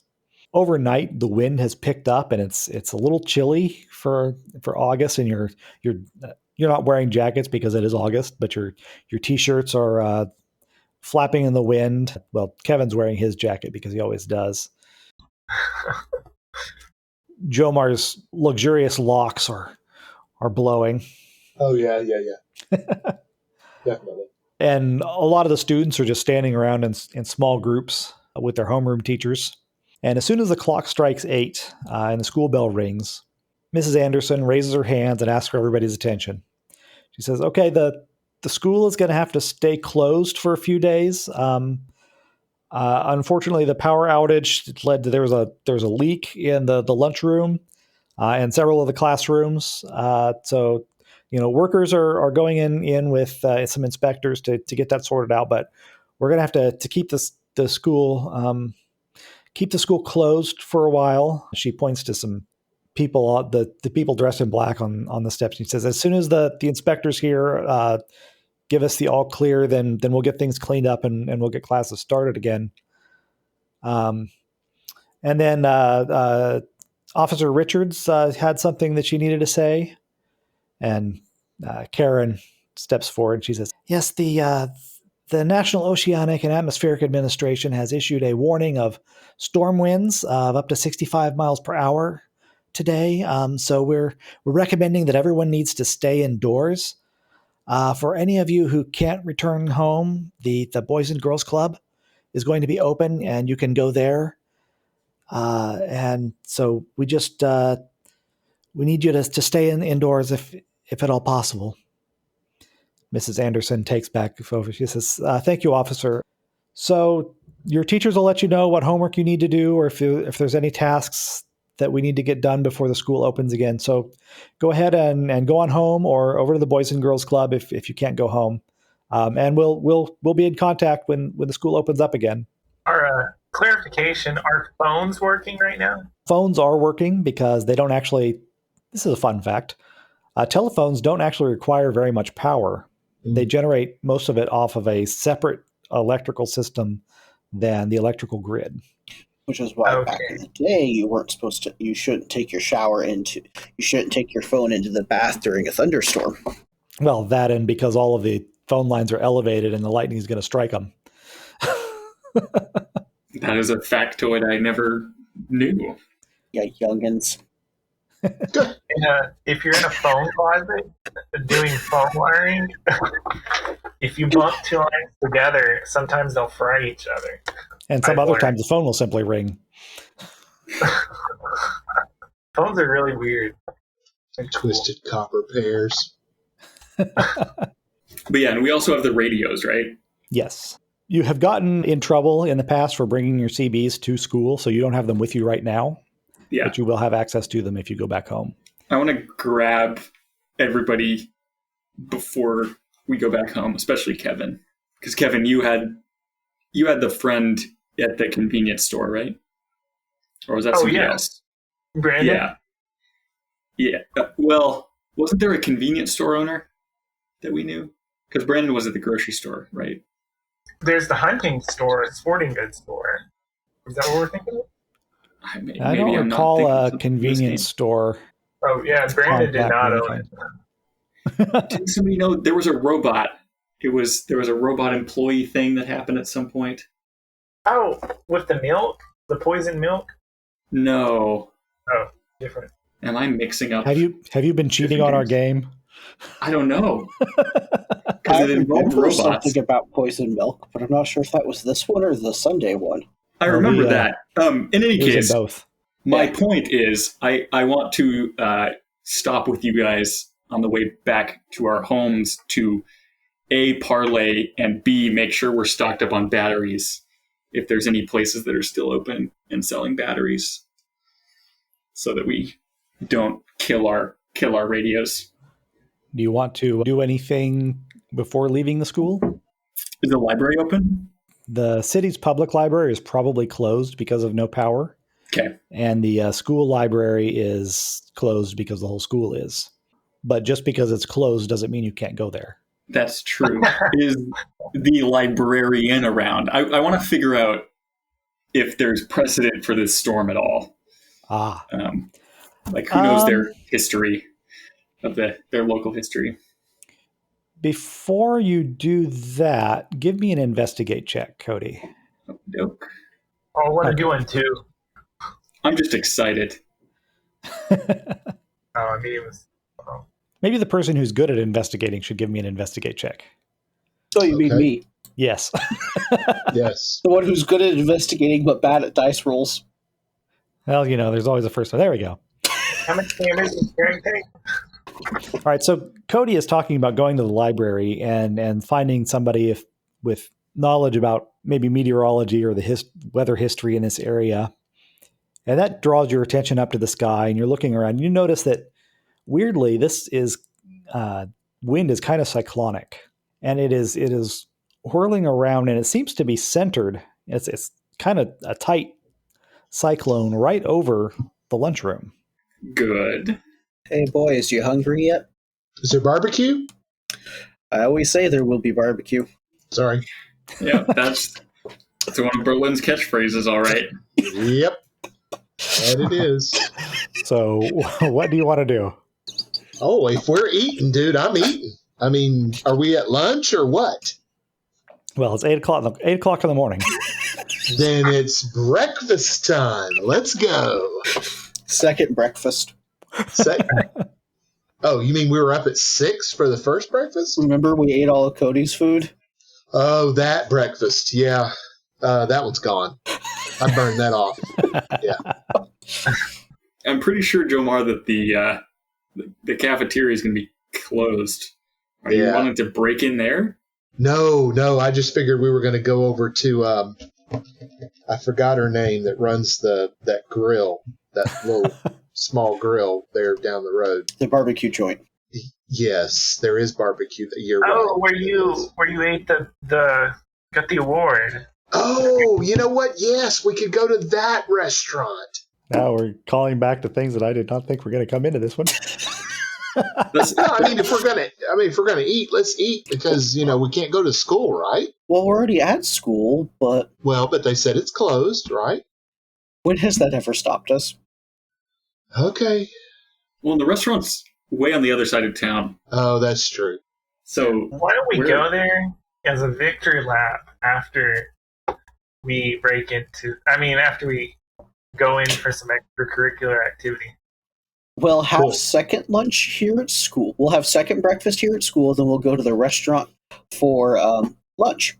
Overnight, the wind has picked up, and it's a little chilly for August, and you're not wearing jackets because it is August, but your t-shirts are flapping in the wind. Well, Kevin's wearing his jacket because he always does. Jomar's luxurious locks are blowing. Oh, yeah. Definitely. And a lot of the students are just standing around in small groups with their homeroom teachers. And as soon as the clock strikes 8 and the school bell rings, Mrs. Anderson raises her hands and asks for everybody's attention. She says, okay, the school is going to have to stay closed for a few days. Unfortunately, the power outage led to there was a leak in the lunchroom and several of the classrooms. So, workers are going in with some inspectors to get that sorted out. But we're going to have to keep the school closed for a while. She points to some people, the people dressed in black on the steps. He says, as soon as the inspector's here, give us the all clear, then we'll get things cleaned up and we'll get classes started again. And then Officer Richards had something that she needed to say, and Karen steps forward and she says, yes, the National Oceanic and Atmospheric Administration has issued a warning of storm winds of up to 65 miles per hour today. So we're recommending that everyone needs to stay indoors. For any of you who can't return home, the Boys and Girls Club is going to be open, and you can go there. And so we just we need you to stay indoors if at all possible. Mrs. Anderson takes back over. She says, thank you, officer. So your teachers will let you know what homework you need to do, or if there's any tasks that we need to get done before the school opens again. So go ahead and go on home or over to the Boys and Girls Club if you can't go home. And we'll be in contact when the school opens up again. Our clarification, are phones working right now? Phones are working because they don't actually, this is a fun fact, telephones don't actually require very much power. They generate most of it off of a separate electrical system than the electrical grid. Which is why back in the day you shouldn't take your phone into the bath during a thunderstorm. Well, that and because all of the phone lines are elevated and the lightning is going to strike them. That is a factoid I never knew. Yeah, youngins. If you're in a phone closet doing phone wiring, if you bump two lines together, sometimes they'll fry each other. And some other times the phone will simply ring. Phones are really weird. Twisted copper pairs. But yeah, and we also have the radios, right? Yes. You have gotten in trouble in the past for bringing your CBs to school, so you don't have them with you right now. Yeah. But you will have access to them if you go back home. I want to grab everybody before we go back home, especially Kevin. Because Kevin, you had the friend at the convenience store, right? Or was that somebody else? Brandon? Yeah. Well, wasn't there a convenience store owner that we knew? Because Brandon was at the grocery store, right? There's the hunting store, sporting goods store. Is that what we're thinking of? I don't recall a convenience store. Oh, yeah, Brandon did not own it. Didn't somebody know there was a robot? There was a robot employee thing that happened at some point. Oh, with the milk? The poison milk? No. Oh, different. Am I mixing up? Have you been cheating on our game? I don't know. Because it involved robots. Something about poison milk, but I'm not sure if that was this one or the Sunday one. I remember that. In any case, both. My point is, I want to stop with you guys on the way back to our homes to A, parlay, and B, make sure we're stocked up on batteries if there's any places that are still open and selling batteries, so that we don't kill our radios. Do you want to do anything before leaving the school? Is the library open? The city's public library is probably closed because of no power. Okay. And the school library is closed because the whole school is. But just because it's closed doesn't mean you can't go there. That's true. Is the librarian around? I want to figure out if there's precedent for this storm at all. Like who knows their history of their local history. Before you do that, give me an investigate check, Cody. Nope. Oh, I want to do one too. I'm just excited. I mean, it was. Maybe the person who's good at investigating should give me an investigate check. So you mean me? Yes. Yes. The one who's good at investigating but bad at dice rolls. Well, there's always a first one. There we go. How much damage does Karen take? All right, so Cody is talking about going to the library and finding somebody with knowledge about maybe meteorology or the weather history in this area. And that draws your attention up to the sky, and you're looking around. You notice that, weirdly, this wind is kind of cyclonic, and it is whirling around, and it seems to be centered. It's kind of a tight cyclone right over the lunchroom. Good. Hey, boys, you hungry yet? Is there barbecue? I always say there will be barbecue. Sorry. Yeah, that's one of Berlin's catchphrases, all right. Yep. That it is. So, what do you want to do? Oh, if we're eating, dude, I'm eating. I mean, are we at lunch or what? Well, it's 8:00. 8:00 in the morning. Then it's breakfast time. Let's go. Second breakfast. Oh, you mean we were up at 6 for the first breakfast? Remember we ate all of Cody's food? Oh, that breakfast. Yeah. That one's gone. I burned that off. Yeah. I'm pretty sure, Jomar, that the cafeteria is going to be closed. Are you Yeah. wanting to break in there? No. I just figured we were going to go over to, I forgot her name, that runs that grill, that little small grill there down the road. The barbecue joint. Yes, there is barbecue. You're right. Oh, where you ate got the award. Oh, you know what? Yes, we could go to that restaurant. Now we're calling back to things that I did not think were going to come into this one. No, I mean if we're gonna eat, let's eat because we can't go to school, right? Well, we're already at school, but Well, but they said it's closed, right? when has that ever stopped us? Okay. Well, the restaurant's way on the other side of town. Oh, that's true. So Why don't we Where- go there as a victory lap after we after we go in for some extracurricular activity? We'll have Cool. second lunch here at school. We'll have second breakfast here at school, then we'll go to the restaurant for lunch.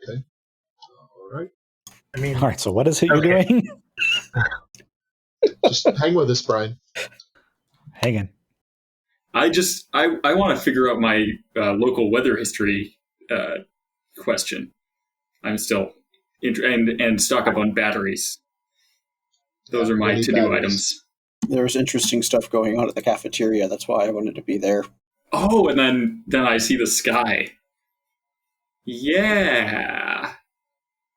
All right. I mean, All right, so what is it you're Okay. doing? Just hang with us, Brian. Hanging. I want to figure out my local weather history question. I'm still and stock up on batteries. Those are my Any to-do batteries? items. There's interesting stuff going on at the cafeteria. That's why I wanted to be there. Oh, and then I see the sky. Yeah,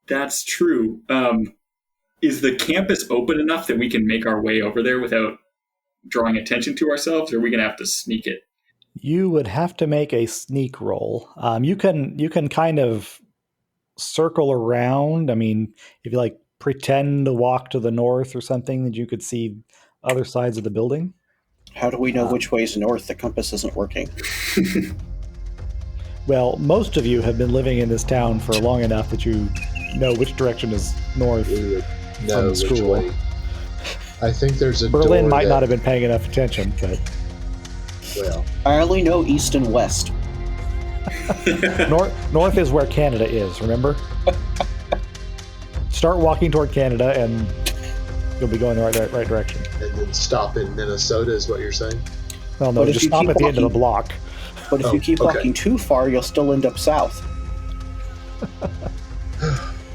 that's true. Is the campus open enough that we can make our way over there without drawing attention to ourselves, or are we going to have to sneak it? You would have to make a sneak roll. You can kind of circle around. I mean, if you pretend to walk to the north or something, that you could see other sides of the building. How do we know which way is north? The compass isn't working. Well, most of you have been living in this town for long enough that you know which direction is north. We would know From which school. way. I think there's a Berlin door might that- not have been paying enough attention, but Well, I only know east and west. north is where Canada is, remember? Start walking toward Canada and you'll be going the right direction. and then stop in Minnesota is what you're saying? Well, no, But if just you stop keep at the end of the walking- block. But if Oh, you keep okay. walking too far, you'll still end up south.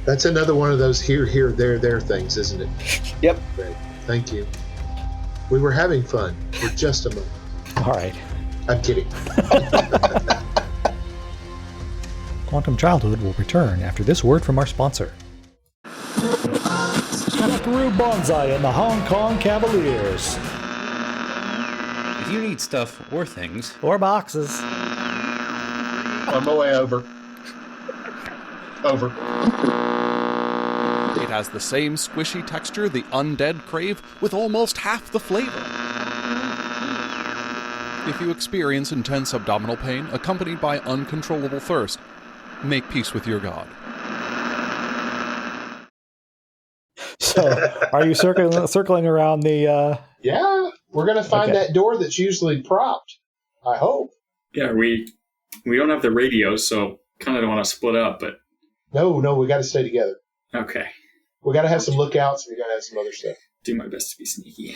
That's another one of those here, there things, isn't it? Yep. Great. Thank you. We were having fun for just a moment. All right. I'm kidding. Quantum Childhood will return after this word from our sponsor. Buckaroo Banzai and the Hong Kong Cavaliers. If you need stuff or things, Or boxes. On my way over. Over. It has the same squishy texture the undead crave with almost half the flavor. If you experience intense abdominal pain accompanied by uncontrollable thirst, make peace with your god. So, are you circling around the? Yeah, we're gonna find Okay. that door that's usually propped. I hope. Yeah, we don't have the radio, so kind of don't want to split up, but No, we got to stay together. okay. We got to have some lookouts. And we got to have some other stuff. Do my best to be sneaky.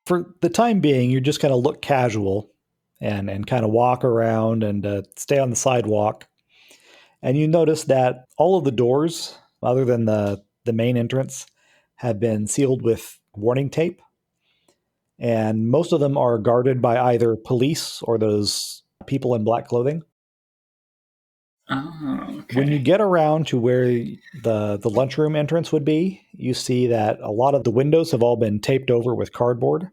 For the time being, you're just going to look casual and kind of walk around and stay on the sidewalk. And you notice that all of the doors, other than the main entrance, have been sealed with warning tape. And most of them are guarded by either police or those people in black clothing. Oh, okay. When you get around to where the lunchroom entrance would be, you see that a lot of the windows have all been taped over with cardboard,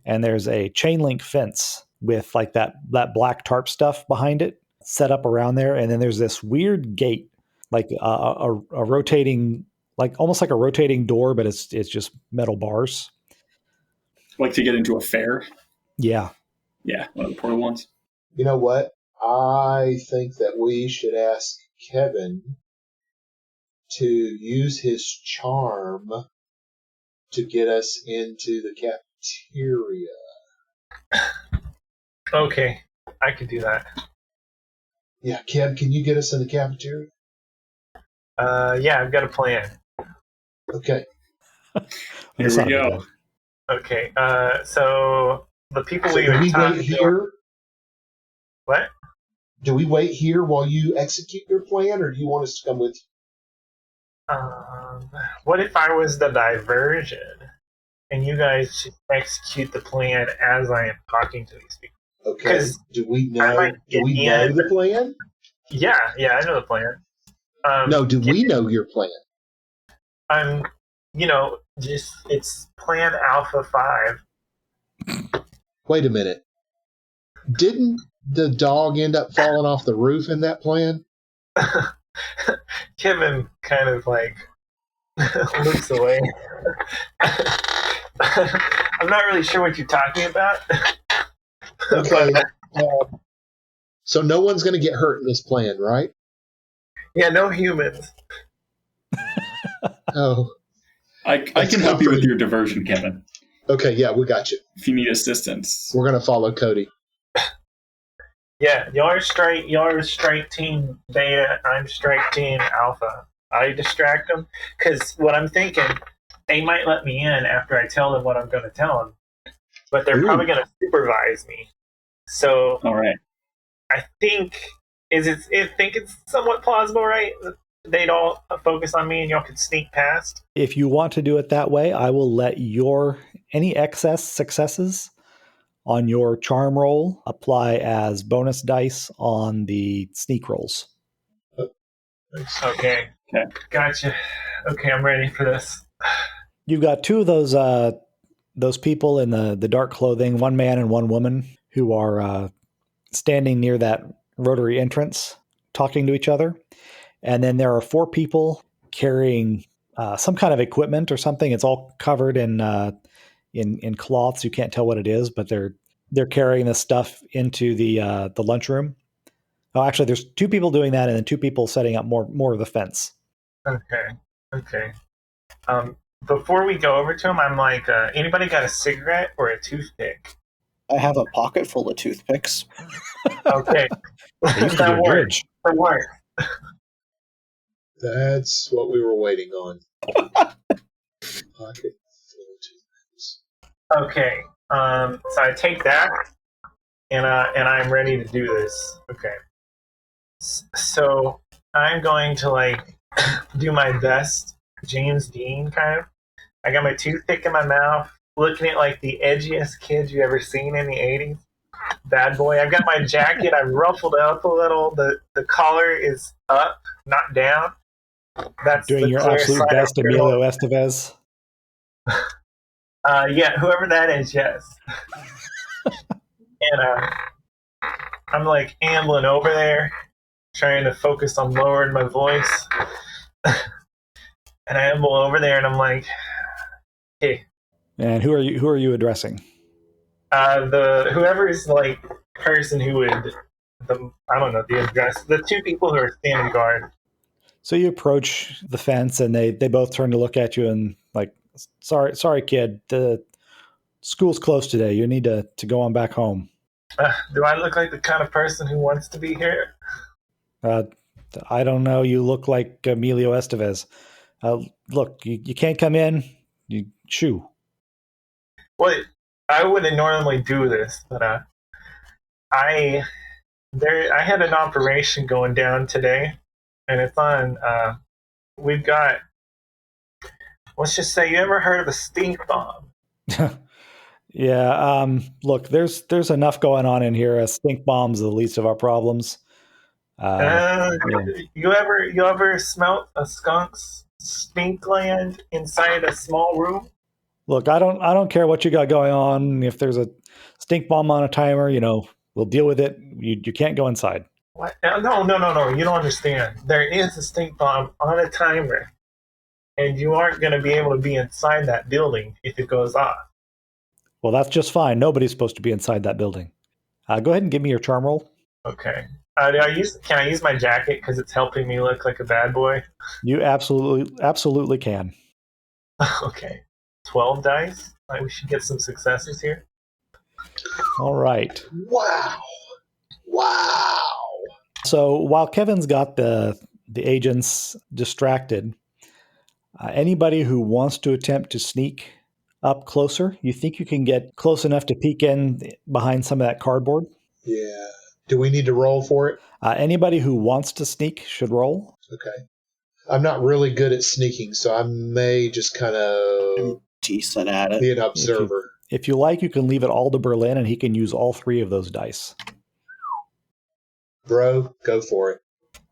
and there's a chain link fence with like that black tarp stuff behind it set up around there, and then there's this weird gate, like a rotating, like almost like a rotating door, but it's just metal bars. Like to get into a fair? Yeah. Yeah, one of the portal ones. You know what? I think that we should ask Kevin to use his charm to get us into the cafeteria. Okay, I could do that. Yeah, Kev, can you get us in the cafeteria? Yeah, I've got a plan. Okay. Here we go. Okay, so the people So we do would we talk wait to. here? What? Do we wait here while you execute your plan, or do you want us to come with you? What if I was the diversion and you guys should execute the plan as I am talking to these people? Okay. 'Cause Do we I know? might Do we get know in. the plan? Yeah, I know the plan. No. Do we know your plan? I'm, just it's Plan Alpha 5. Wait a minute. Didn't the dog end up falling off the roof in that plan? Kevin kind of like looks away. I'm not really sure what you're talking about. Okay. So no one's going to get hurt in this plan, right? Yeah, no humans. Oh. I can help you with your diversion, Kevin. Okay, yeah, we got you. If you need assistance. We're going to follow Cody. Yeah, y'all are strike team Beta. I'm strike team Alpha. I distract them because what I'm thinking, they might let me in after I tell them what I'm going to tell them, but they're probably going to supervise me. So, all right, I think it's somewhat plausible, right? They'd all focus on me and y'all could sneak past. If you want to do it that way, I will let any excess successes on your charm roll apply as bonus dice on the sneak rolls. Okay. Gotcha. Okay, I'm ready for this. You've got two of those people in the dark clothing, one man and one woman, who are standing near that rotary entrance talking to each other. And then there are four people carrying some kind of equipment or something. It's all covered in cloths. You can't tell what it is, but they're carrying this stuff into the lunchroom. Oh, actually, there's two people doing that, and then two people setting up more of the fence. Okay. Before we go over to him, I'm like, anybody got a cigarette or a toothpick? I have a pocket full of toothpicks. Okay. That works. That's what we were waiting on. Pocket full of toothpicks. Okay. So I take that, and I'm ready to do this. Okay. So I'm going to do my best James Dean kind of. I got my toothpick in my mouth, looking at the edgiest kid you ever seen in the 80s. Bad boy. I've got my jacket. I've ruffled up a little. The collar is up, not down. That's doing your absolute best, Emilio Estevez. Yeah, whoever that is, yes. And I'm ambling over there, trying to focus on lowering my voice. And I amble over there, and I'm like, "Hey." And who are you addressing? Whoever is person who would the address, the two people who are standing guard. So you approach the fence, and they both turn to look at you and sorry, kid, the school's closed today. You need to go on back home. Do I look like the kind of person who wants to be here? I don't know. You look like Emilio Estevez. Look, you can't come in. You shoo. Well, I wouldn't normally do this, but I had an operation going down today, and it's on. We've got. Let's just say, you ever heard of a stink bomb? Yeah. Look, there's enough going on in here. A stink bomb's the least of our problems. You know, You ever smelt a skunk's stink gland inside a small room? look, I don't care what you got going on. If there's a stink bomb on a timer, we'll deal with it. You can't go inside. What? No. You don't understand. There is a stink bomb on a timer, and you aren't going to be able to be inside that building if it goes off. Well, that's just fine. Nobody's supposed to be inside that building. Go ahead and give me your charm roll. Okay. Can I use my jacket because it's helping me look like a bad boy? You absolutely can. Okay. 12 dice. We should get some successes here. All right. Wow. So while Kevin's got the agents distracted, anybody who wants to attempt to sneak up closer, you think you can get close enough to peek in behind some of that cardboard? Yeah. Do we need to roll for it? Anybody who wants to sneak should roll. Okay. I'm not really good at sneaking, so I may just kind of Decent at be it. an observer. If you like, you can leave it all to Berlin, and he can use all 3 of those dice. Bro, go for it.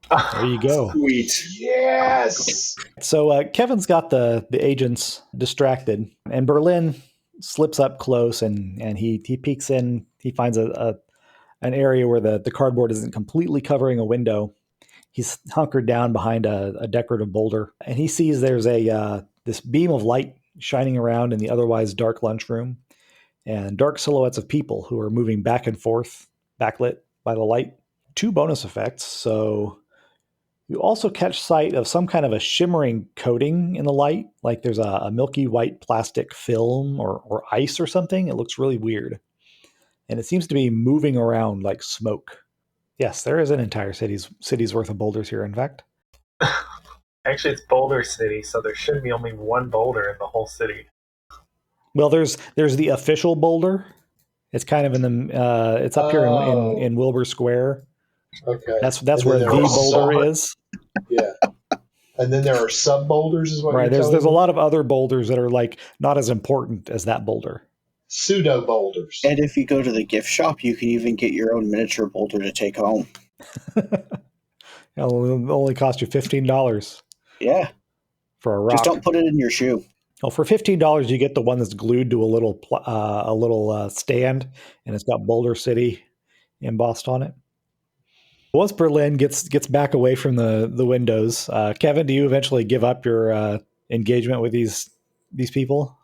There you go. Sweet. Yes! So Kevin's got the agents distracted, and Berlin slips up close, and he peeks in. He finds an area where the cardboard isn't completely covering a window. He's hunkered down behind a decorative boulder, and he sees there's this beam of light shining around in the otherwise dark lunchroom, and dark silhouettes of people who are moving back and forth, backlit by the light. 2 bonus effects. So you also catch sight of some kind of a shimmering coating in the light, like there's a milky white plastic film or ice or something. It looks really weird. And it seems to be moving around like smoke. Yes, there is an entire city's worth of boulders here, in fact. Actually, it's Boulder City, so there should be only one boulder in the whole city. Well, there's the official boulder. It's kind of in the it's up here in Wilbur Square. Okay. That's where the boulder is. Yeah. And then there are sub boulders, is what Right. you're There's a me? lot of other boulders that are like not as important as that boulder. Pseudo boulders. And if you go to the gift shop, you can even get your own miniature boulder to take home. It'll only cost you $15 Yeah. for a rock. Just don't put it in your shoe. Well, for $15, you get the one that's glued to a little stand, and it's got Boulder City embossed on it. Once Berlin gets back away from the windows, Kevin, do you eventually give up your engagement with these people,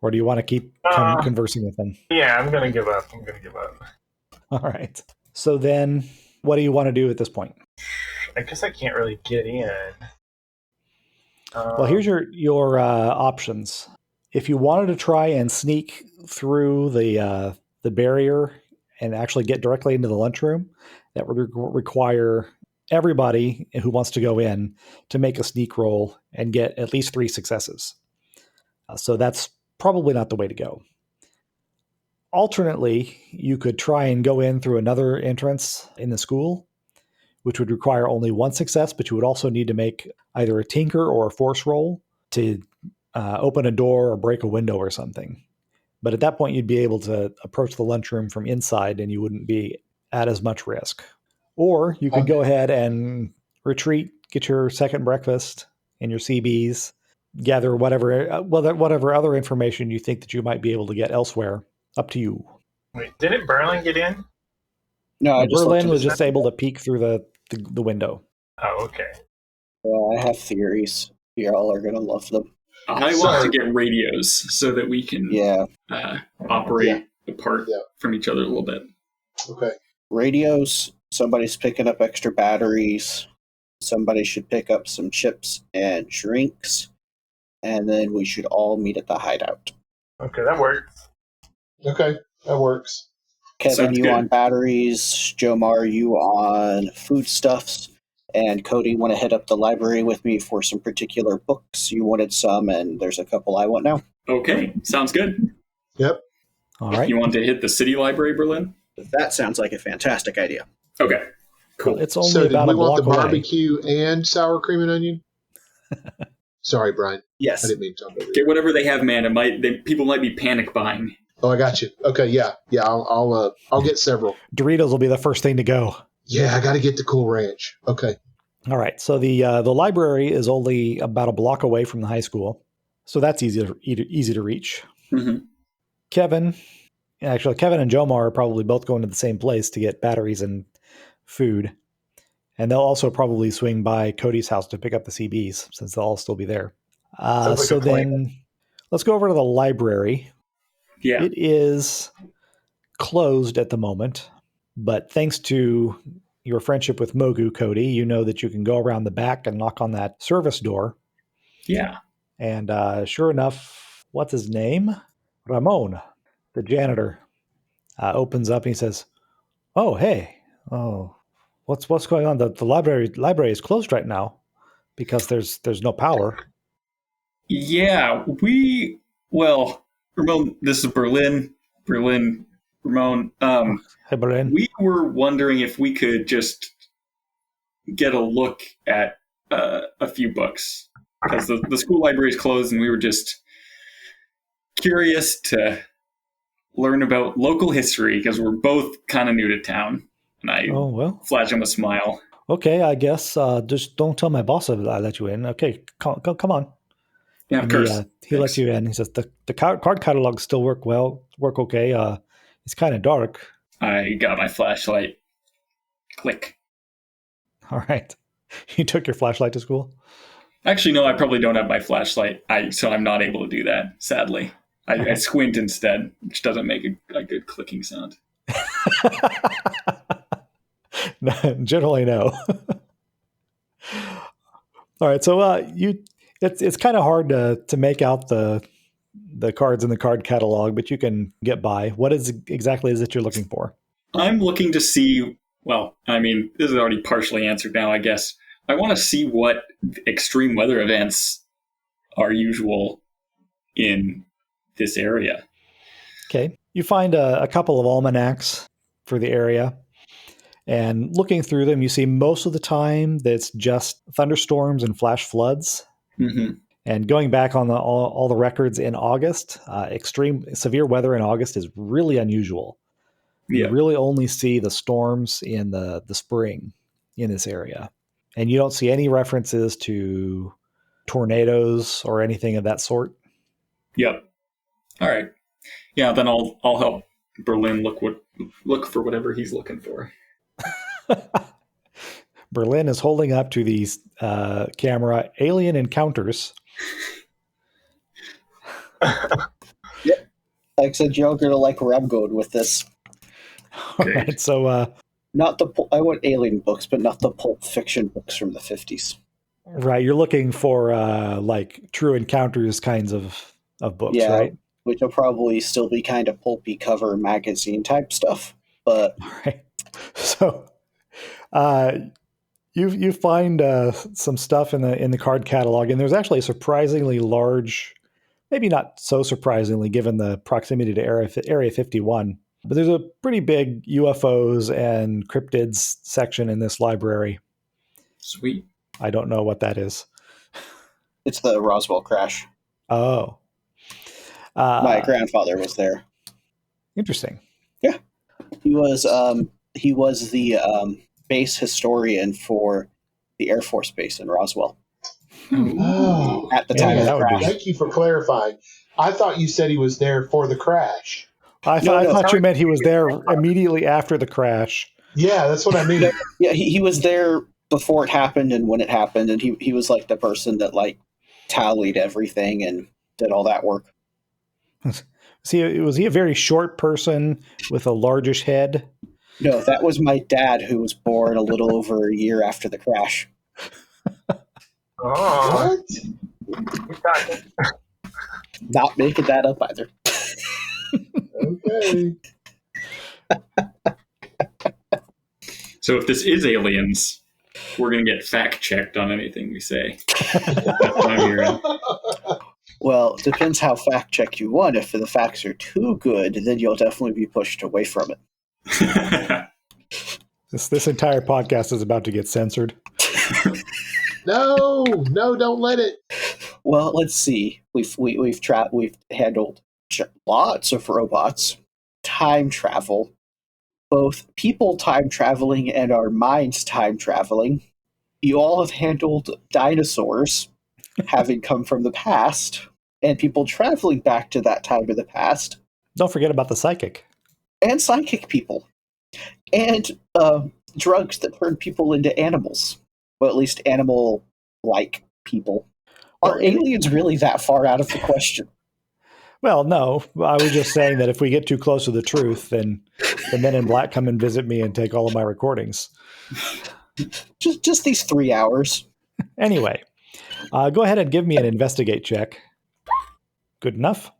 or do you want to keep conversing with them? Yeah, I'm gonna give up. All right. So then, what do you want to do at this point? I guess I can't really get in. Well, here's your options. If you wanted to try and sneak through the barrier and actually get directly into the lunchroom, that would require everybody who wants to go in to make a sneak roll and get at least 3 successes. So that's probably not the way to go. Alternately, you could try and go in through another entrance in the school, which would require only 1 success, but you would also need to make either a tinker or a force roll to open a door or break a window or something. But at that point, you'd be able to approach the lunchroom from inside and you wouldn't be at as much risk. Or you could go ahead and retreat, get your second breakfast and your CBs, gather whatever other information you think that you might be able to get elsewhere. Up to you. Wait, didn't Berlin get in? No, I just Berlin was just able to peek through the window. Oh, okay. I have theories. Y'all are gonna love them. I want to get radios so that we can operate apart from each other a little bit. Okay. Radios. Somebody's picking up extra batteries. Somebody should pick up some chips and drinks. And then we should all meet at the hideout. Okay, that works. Okay, that works. Kevin, Sounds you good. on batteries. Jomar, you on foodstuffs. And Cody, want to head up the library with me for some particular books? You wanted some, and there's a couple I want now. Okay, sounds good. Yep. All right. You want to hit the city library, Berlin? That sounds like a fantastic idea. Okay, cool. It's only So did about we a want block the away. barbecue and sour cream and onion? Sorry, Brian. Yes. I didn't mean to talk over you. Get whatever they have, man. People might be panic buying. Oh, I got you. Okay, yeah. I'll get several. Doritos will be the first thing to go. Yeah, I got to get to Cool Ranch. Okay. All right. So the library is only about a block away from the high school, so that's easy to reach. Mm-hmm. Kevin and Jomar are probably both going to the same place to get batteries and food, and they'll also probably swing by Cody's house to pick up the CBs since they'll all still be there. Sounds like So a plan. then let's go over to the library. Yeah. It is closed at the moment, but thanks to your friendship with Mogu, Cody, you know that you can go around the back and knock on that service door. Yeah. And sure enough, what's his name? Ramon, the janitor, opens up and he says, "Oh, hey, oh, what's going on? The library is closed right now because there's no power." Yeah. Well, Ramon, this is Berlin. Berlin, Ramon. Hey, Berlin. We were wondering if we could just get a look at a few books because the school library is closed, and we were just curious to learn about local history because we're both kind of new to town. And I Oh well. flash him a smile. Okay, I guess just don't tell my boss that I let you in. Okay, come on. Yeah, of And course. he lets you in. He says the card catalogs still work okay. It's kind of dark. I got my flashlight. Click. All right, you took your flashlight to school. Actually, no, I probably don't have my flashlight, so I'm not able to do that, sadly. I squint instead, which doesn't make a good clicking sound. Generally, no. All right, so it's kind of hard to make out the cards in the card catalog, but you can get by. What exactly is it you're looking for? I'm looking to see, well, I mean, this is already partially answered now, I guess. I want to see what extreme weather events are usual in this area. Okay, you find a couple of almanacs for the area. And looking through them, you see most of the time that's just thunderstorms and flash floods. Mm-hmm. And going back on all the records in August, extreme severe weather in August is really unusual. You Yeah. really only see the storms in the spring in this area. And you don't see any references to tornadoes or anything of that sort. Yep. All right. Yeah, then I'll help Berlin look for whatever he's looking for. Berlin is holding up to the camera alien encounters. Yep. Like I said, you're gonna like Ramgold with this. All right, so Not I want alien books, but not the Pulp Fiction books from the 50s. right, you're looking for like true encounters kinds of books, Yeah, right? which will probably still be kind of pulpy cover magazine type stuff. But All right. So you find some stuff in the card catalog, and there's actually a surprisingly large, maybe not so surprisingly given the proximity to Area 51, but there's a pretty big UFOs and cryptids section in this library. Sweet. I don't know what that is. it's the Roswell crash. Oh. My grandfather was there. Interesting. Yeah, he was the base historian for the Air Force Base in Roswell Oh, at the Yeah, time of that the would be- crash. thank you for clarifying. I thought you said he was there for the crash. I No, thought you meant he was there immediately after the crash. Yeah, that's what I mean. Yeah, he was there before it happened and when it happened, and he was like the person that like tallied everything and did all that work. See, was he a very short person with a largish head? No, that was my dad, who was born a little over a year after the crash. Oh, What? you thought Not making that up either. Okay. So if this is aliens, we're going to get fact checked on anything we say. That's what I'm hearing. Well, depends how fact check you want. If the facts are too good, then you'll definitely be pushed away from it. This entire podcast is about to get censored. No, don't let it. Well, let's see. We've handled lots of robots, time travel, both people time traveling and our minds time traveling. You all have handled dinosaurs having come from the past, and people traveling back to that time in the past, Don't forget about the psychic. and psychic people, and drugs that turn people into animals. Well, at least animal-like people. Well, Are aliens really that far out of the question? Well, no. I was just saying that if we get too close to the truth, then the Men in Black come and visit me and take all of my recordings. Just these 3 hours. Anyway, go ahead and give me an investigate check. Good enough.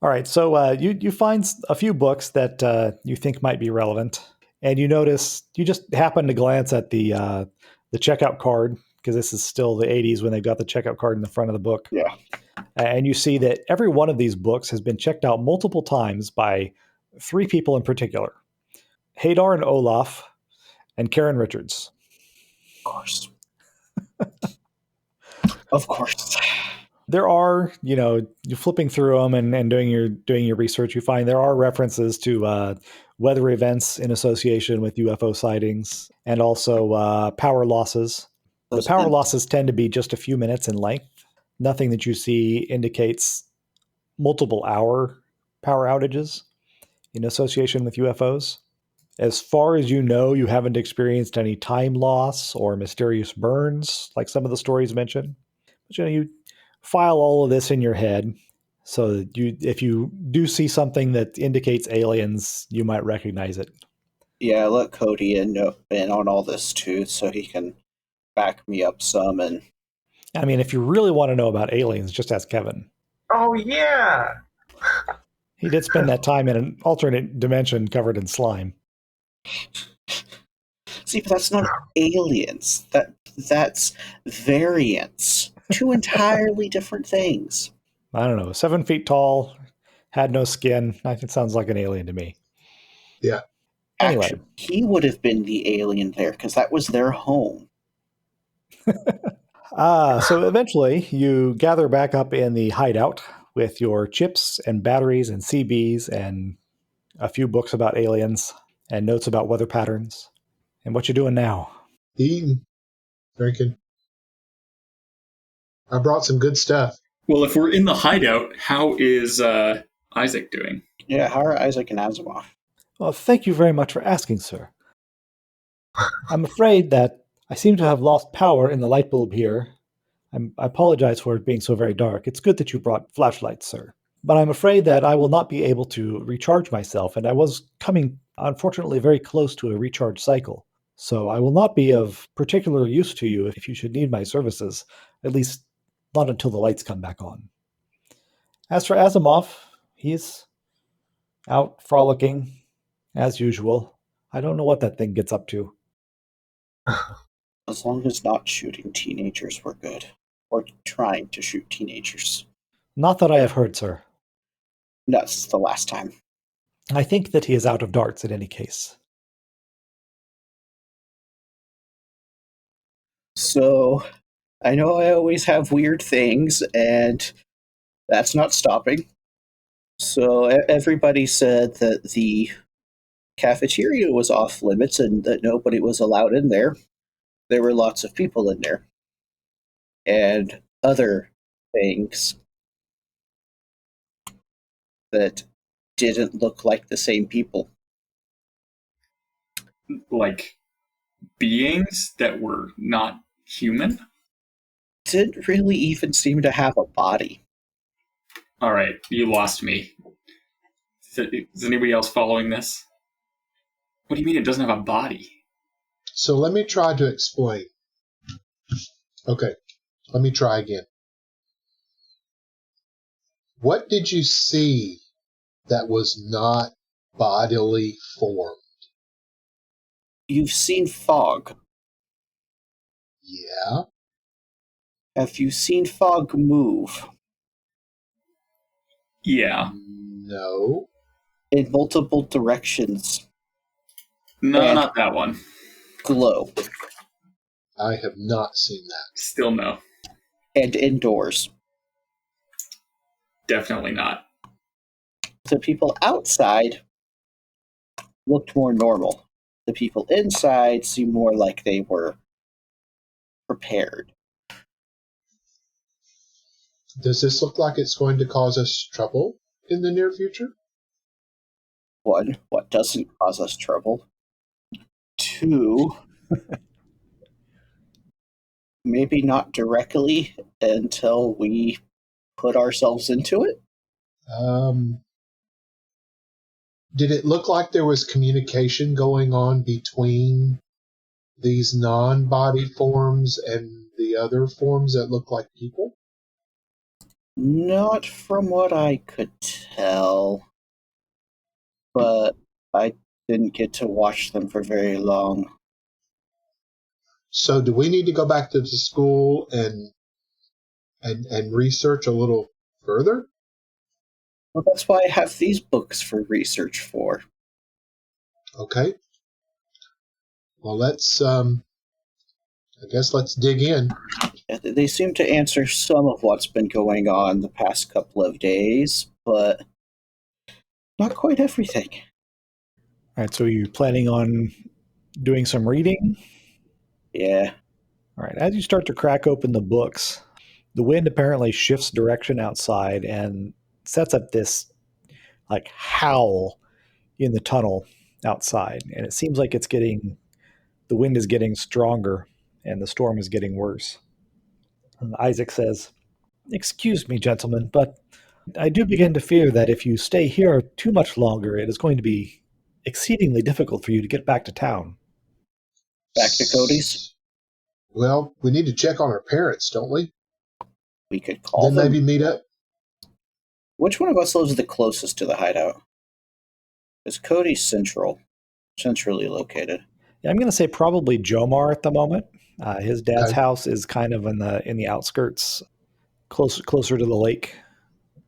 All right, so you find a few books that you think might be relevant, and you notice you just happen to glance at the checkout card because this is still the 80s when they got the checkout card in the front of the book. Yeah. And you see that every one of these books has been checked out multiple times by 3 people in particular: Hadar and Olaf, and Karen Richards. Of course. Of course. There are, you're flipping through them and doing your research. You find there are references to weather events in association with UFO sightings, and also power losses. The power losses tend to be just a few minutes in length. Nothing that you see indicates multiple hour power outages in association with UFOs. As far as you know, you haven't experienced any time loss or mysterious burns like some of the stories mention. But you file all of this in your head so that if you do see something that indicates aliens, you might recognize it. Yeah, let Cody in on all this too, so he can back me up some. And I mean, if you really want to know about aliens, just ask Kevin. Oh, yeah. He did spend that time in an alternate dimension covered in slime. see, but that's not aliens. That's variants. 2 entirely different things. I don't know, 7 feet tall, had no skin. I think it sounds like an alien to me. Yeah. Anyway. Actually, he would have been the alien there because that was their home. So eventually you gather back up in the hideout with your chips and batteries and CBs and a few books about aliens and notes about weather patterns. And what you doing now? Eating, drinking. I brought some good stuff. Well, if we're in the hideout, how is Isaac doing? Yeah, how are Isaac and Asimov? Well, thank you very much for asking, sir. I'm afraid that I seem to have lost power in the light bulb here. I apologize for it being so very dark. It's good that you brought flashlights, sir. But I'm afraid that I will not be able to recharge myself, and I was coming, unfortunately, very close to a recharge cycle. So I will not be of particular use to you if you should need my services, at least not until the lights come back on. As for Asimov, he's out frolicking, as usual. I don't know what that thing gets up to. As long as not shooting teenagers, we're good. Or trying to shoot teenagers. Not that I have heard, sir. No, this is the last time. I think that he is out of darts in any case. So, I know I always have weird things, and that's not stopping. So, everybody said that the cafeteria was off limits and that nobody was allowed in there. There were lots of people in there. And other things that didn't look like the same people. Like beings that were not human? Didn't really even seem to have a body. All right, you lost me. Is anybody else following this? What do you mean it doesn't have a body? So let me try to explain. Okay, let me try again. What did you see that was not bodily formed? You've seen fog. Yeah. Have you seen fog move? Yeah. No. In multiple directions. No, And not that one. glow. I have not seen that. Still no. And indoors. Definitely not. The people outside looked more normal. The people inside seemed more like they were prepared. Does this look like it's going to cause us trouble in the near future? One, what doesn't cause us trouble? Two, maybe not directly until we put ourselves into it. Um, did it look like there was communication going on between these non-body forms and the other forms that look like people? Not from what I could tell, but I didn't get to watch them for very long. So do we need to go back to the school and research a little further? Well, that's why I have these books for research for. Okay. Well, I guess let's dig in. They seem to answer some of what's been going on the past couple of days, but not quite everything. All right, so you're planning on doing some reading? Yeah. All right, as you start to crack open the books, the wind apparently shifts direction outside and sets up this like howl in the tunnel outside. And it seems like the wind is getting stronger and the storm is getting worse. And Isaac says, "Excuse me, gentlemen, but I do begin to fear that if you stay here too much longer, it is going to be exceedingly difficult for you to get back to town." Back to Cody's? Well, we need to check on our parents, don't we? We could call Then them. maybe meet up. Which one of us lives the closest to the hideout? Is Cody's centrally located? Yeah, I'm going to say probably Jomar at the moment. His dad's Okay. house is kind of in the outskirts, closer to the lake.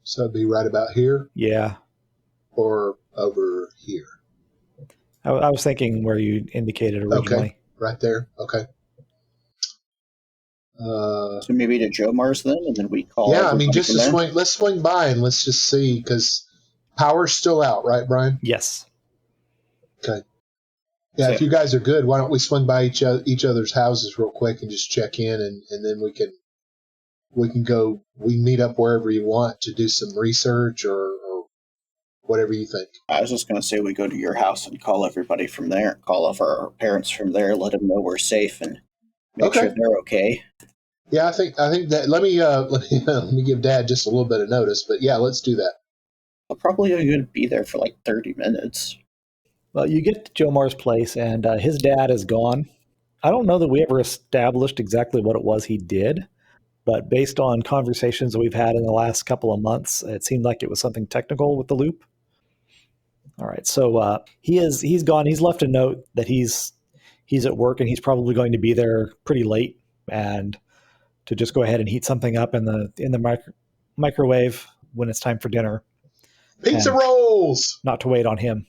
So it'd be right about here Yeah, or over here. I was thinking where you indicated originally. Okay, right there. Okay. So maybe to Jomar's then, and then we call Yeah, I mean, everybody just from to there? swing. Let's swing by and let's just see because power's still out, right, Brian? Yes. Okay. Yeah, So, if you guys are good, why don't we swing by each other's houses real quick and just check in, and then we can meet up wherever you want to do some research or whatever you think. I was just going to say we go to your house and call everybody from there, call off our parents from there, let them know we're safe, and make Okay. sure they're okay. Yeah, I think that let me let me give Dad just a little bit of notice, but yeah, let's do that. I'll probably going to be there for like 30 minutes. Well, you get to Jomar's place, and his dad is gone. I don't know that we ever established exactly what it was he did, but based on conversations that we've had in the last couple of months, it seemed like it was something technical with the loop. All right, so he's gone. He's left a note that he's at work and he's probably going to be there pretty late, and to just go ahead and heat something up in the microwave when it's time for dinner. Pizza And rolls. not to wait on him.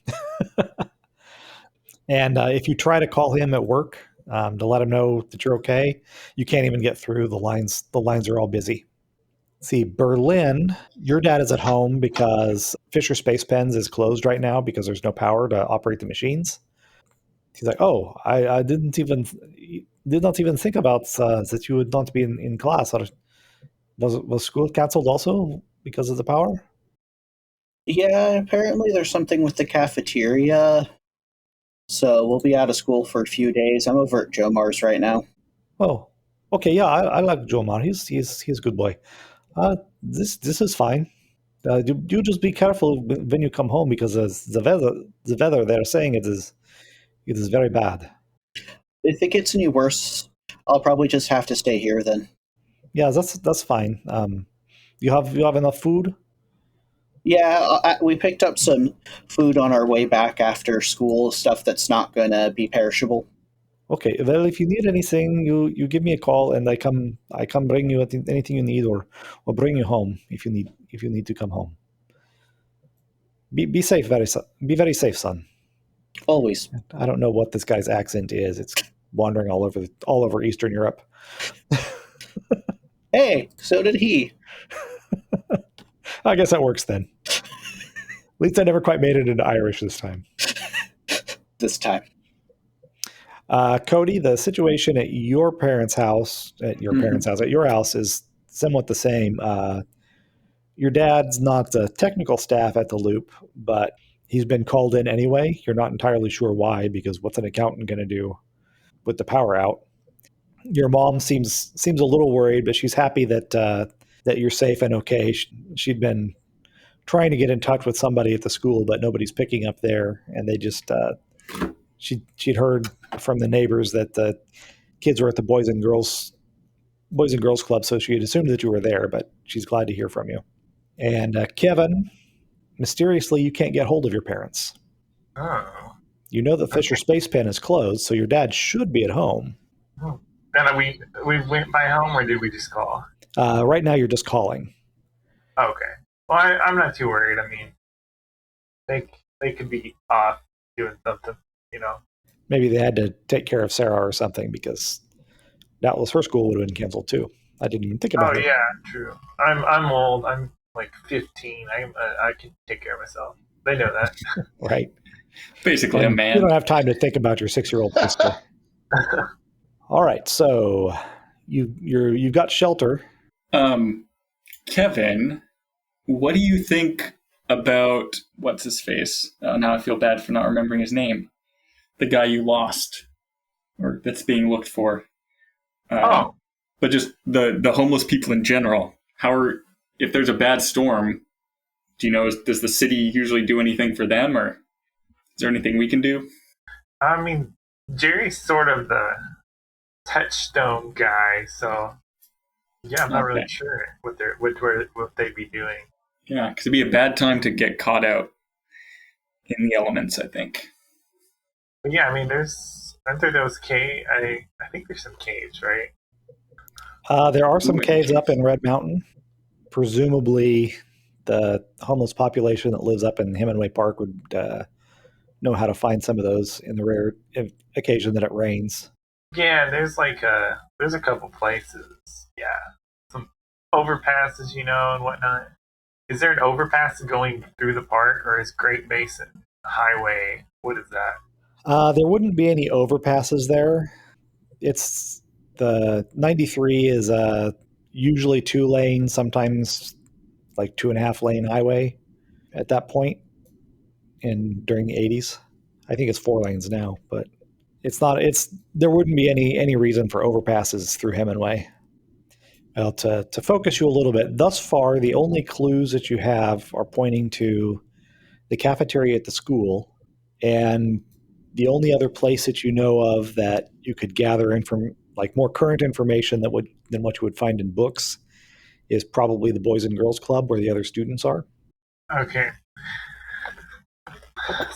And if you try to call him at work to let him know that you're okay, you can't even get through. The lines are all busy. See, Berlin, your dad is at home because Fisher Space Pens is closed right now because there's no power to operate the machines. He's like, "Oh, I did not even think about that you would not be in class. Was school canceled also because of the power?" Yeah, apparently there's something with the cafeteria, so we'll be out of school for a few days. I'm over at Jomar's right now. Oh, okay, yeah, I like Jomar. He's a good boy. This is fine. You just be careful when you come home because the weather they're saying it is very bad. If it gets any worse, I'll probably just have to stay here then. Yeah, that's fine. You have enough food? Yeah, we picked up some food on our way back after school, stuff that's not going to be perishable. Okay. Well, if you need anything, you give me a call and I come bring you anything you need or bring you home if you need to come home. Be safe, be very safe, son. Always. I don't know what this guy's accent is. It's wandering all over Eastern Europe. Hey, so did he. I guess that works then. At least I never quite made it into Irish this time. this time. Cody, the situation at your parents' house, at your house, is somewhat the same. Your dad's not the technical staff at the Loop, but he's been called in anyway. You're not entirely sure why, because what's an accountant going to do with the power out? Your mom seems a little worried, but she's happy that you're safe and okay. She'd been trying to get in touch with somebody at the school, but nobody's picking up there, and they just she'd heard from the neighbors that the kids were at the Boys and Girls Club, so she had assumed that you were there, but she's glad to hear from you. And Kevin, mysteriously, you can't get hold of your parents. Oh. You know that Fisher Space Pen is closed, so your dad should be at home. And we went by home, or did we just call? Right now, you're just calling. Okay. Well, I'm not too worried. I mean, they could be off doing something, you know. Maybe they had to take care of Sarah or something, because doubtless her school would have been canceled too. I didn't even think about it. Oh yeah, true. I'm old. I'm like 15. I can take care of myself. They know that. Right. Basically, a And man. you don't have time to think about your 6-year-old sister. All right, so you've got shelter. Kevin, what do you think about what's his face? Now I feel bad for not remembering his name. The guy you lost, or that's being looked for. Oh. But just the homeless people in general. If there's a bad storm, do you know? Does the city usually do anything for them, or is there anything we can do? I mean, Jerry's sort of the touchstone guy, so yeah, I'm not really sure what they'd be doing. Yeah, because it'd be a bad time to get caught out in the elements, I think. But yeah, I mean, aren't there those I think there's some caves, right? There are some caves up in Red Mountain. Presumably, the homeless population that lives up in Hemingway Park would know how to find some of those in the rare occasion that it rains. Yeah, there's a couple places. Yeah, some overpasses, and whatnot. Is there an overpass going through the park, or is Great Basin Highway? What is that? There wouldn't be any overpasses there. It's the 93 is usually 2 lane, sometimes like 2.5 lane highway at that point during the 80s. I think it's 4 lanes now, but it's not. There wouldn't be any reason for overpasses through Hemingway. Well, to focus you a little bit, thus far the only clues that you have are pointing to the cafeteria at the school, and the only other place that you know of that you could gather like more current information than what you would find in books is probably the Boys and Girls Club where the other students are. Okay.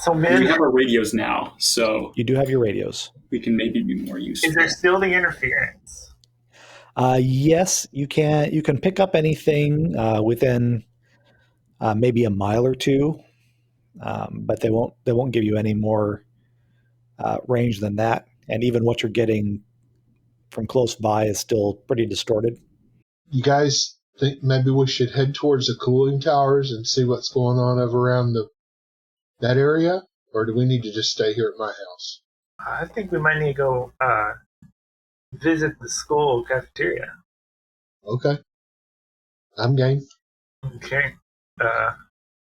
So, we have our radios now, so you do have your radios. We can maybe be more useful. Is there still the interference? Yes, you can. You can pick up anything within maybe a mile or two, but they won't give you any more range than that. And even what you're getting from close by is still pretty distorted. You guys think maybe we should head towards the cooling towers and see what's going on over around that area, or do we need to just stay here at my house? I think we might need to go visit the school cafeteria. Okay, I'm game. Okay,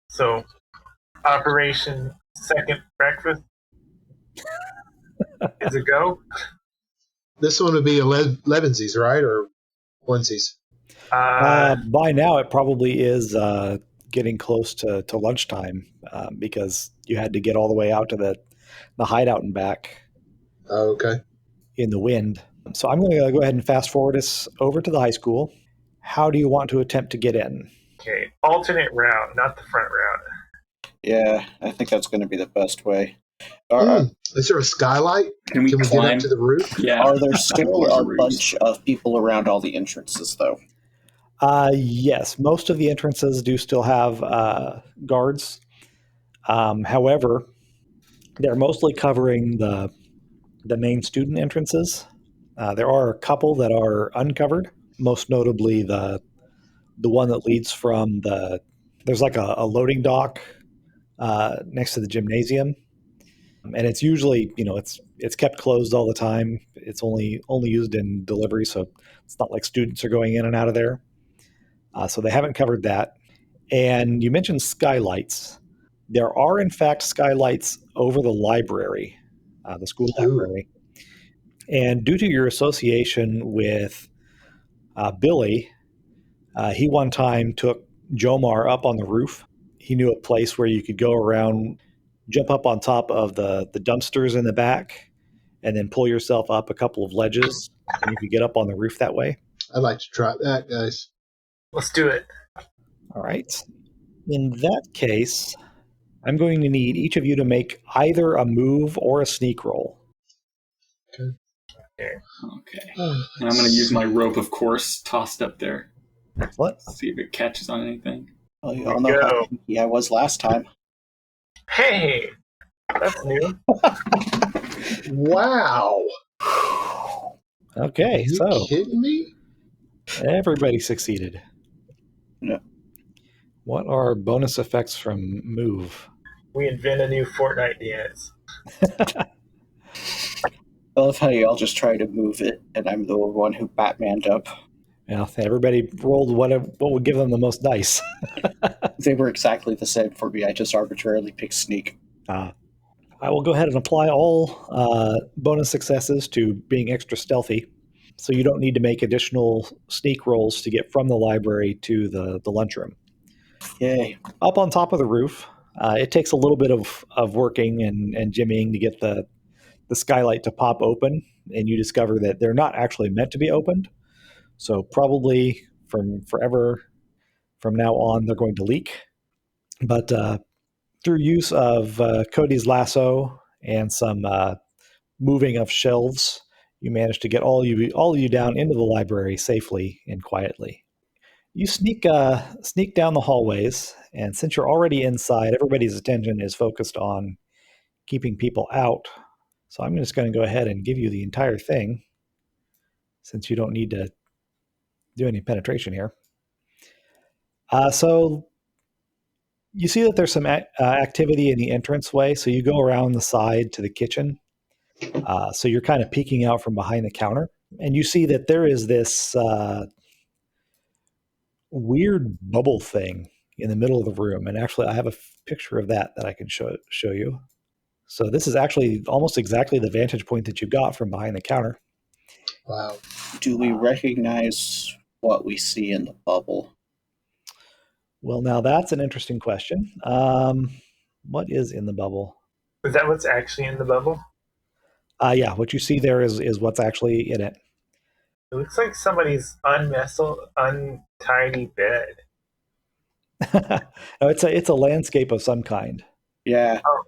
so Operation Second Breakfast is a go. This one would be 11sies, right, or onesies? By now, it probably is getting close to lunchtime because you had to get all the way out to the hideout and back. Okay. In the wind. So I'm going to go ahead and fast forward us over to the high school. How do you want to attempt to get in? Okay, alternate route, not the front route. Yeah, I think that's going to be the best way. Is there a skylight? Can we get up to the roof? Yeah. Are there still a bunch of people around all the entrances, though? Yes, most of the entrances do still have guards. However, they're mostly covering the main student entrances. There are a couple that are uncovered, most notably the one that leads from there's like a loading dock next to the gymnasium. And it's usually, it's kept closed all the time. It's only used in delivery, so it's not like students are going in and out of there. So they haven't covered that. And you mentioned skylights. There are, in fact, skylights over the library, the school Ooh. library. And due to your association with Billy, he one time took Jomar up on the roof. He knew a place where you could go around, jump up on top of the dumpsters in the back, and then pull yourself up a couple of ledges, and you could get up on the roof that way. I'd like to try that, guys. Let's do it. All right. In that case, I'm going to need each of you to make either a move or a sneak roll. Okay. And I'm going to use my rope, of course, tossed up there. Excellent. See if it catches on anything. Well, you all know how kinky I was last time. Hey, that's new. Wow. Okay, Are you so kidding me? everybody succeeded. No. What are bonus effects from move? We invent a new Fortnite dance. I love how you all just try to move it, and I'm the one who Batmaned up. Well, everybody rolled what would give them the most dice. They were exactly the same for me. I just arbitrarily picked sneak. I will go ahead and apply all bonus successes to being extra stealthy. So you don't need to make additional sneak rolls to get from the library to the lunchroom. Yay. Up on top of the roof, it takes a little bit of working and jimmying to get the skylight to pop open, and you discover that they're not actually meant to be opened. So probably from forever from now on, they're going to leak. But through use of Cody's lasso and some moving of shelves, you manage to get all of you down into the library safely and quietly. You sneak down the hallways, and since you're already inside, everybody's attention is focused on keeping people out. So I'm just going to go ahead and give you the entire thing, since you don't need to do any penetration here. So you see that there's some activity in the entranceway. So you go around the side to the kitchen. So you're kind of peeking out from behind the counter, and you see that there is this weird bubble thing in the middle of the room. And actually, I have a picture of that I can show you. So this is actually almost exactly the vantage point that you got from behind the counter. Wow. Do we recognize what we see in the bubble? Well, now that's an interesting question. What is in the bubble? Is that what's actually in the bubble? Yeah, what you see there is what's actually in it. It looks like somebody's untidy bed. No, it's a landscape of some kind. Yeah. Oh.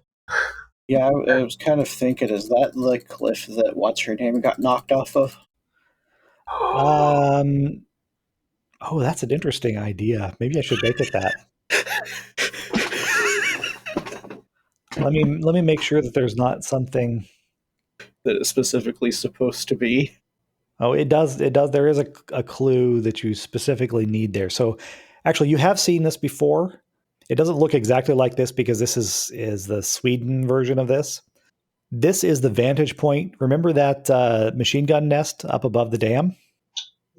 Yeah, I was kind of thinking, is that the cliff that what's her name got knocked off of? Oh, that's an interesting idea. Maybe I should make it that. Let me make sure that there's not something That it's specifically supposed to be. Oh, it does. It does. There is a clue that you specifically need there. So, actually, you have seen this before. It doesn't look exactly like this because this is the Sweden version of this. This is the vantage point. Remember that machine gun nest up above the dam?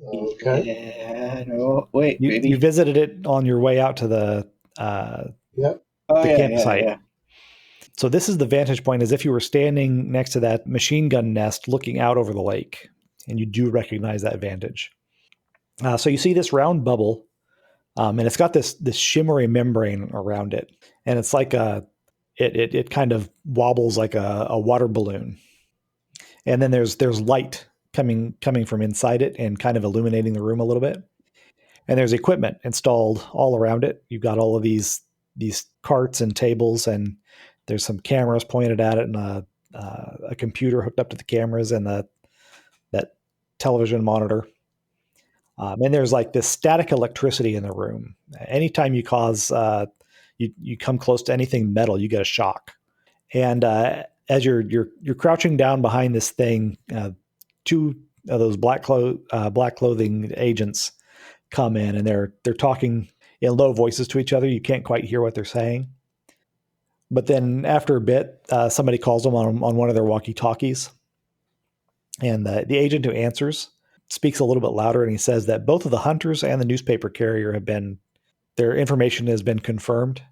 Okay. Yeah, no, wait, maybe. You visited it on your way out to the Yep. campsite. Yeah. So this is the vantage point, as if you were standing next to that machine gun nest looking out over the lake, and you do recognize that vantage. So you see this round bubble, and it's got this shimmery membrane around it, and it's like it kind of wobbles like a water balloon, and then there's light coming from inside it and kind of illuminating the room a little bit, and there's equipment installed all around it. You've got all of these carts and tables, and there's some cameras pointed at it, and a computer hooked up to the cameras, and that television monitor. And there's like this static electricity in the room. Anytime you cause you come close to anything metal, you get a shock. And as you're crouching down behind this thing, two of those black clothing agents come in, and they're talking in low voices to each other. You can't quite hear what they're saying. But then after a bit, somebody calls them on one of their walkie-talkies. And the agent who answers speaks a little bit louder, and he says that both of the hunters and the newspaper carrier their information has been confirmed.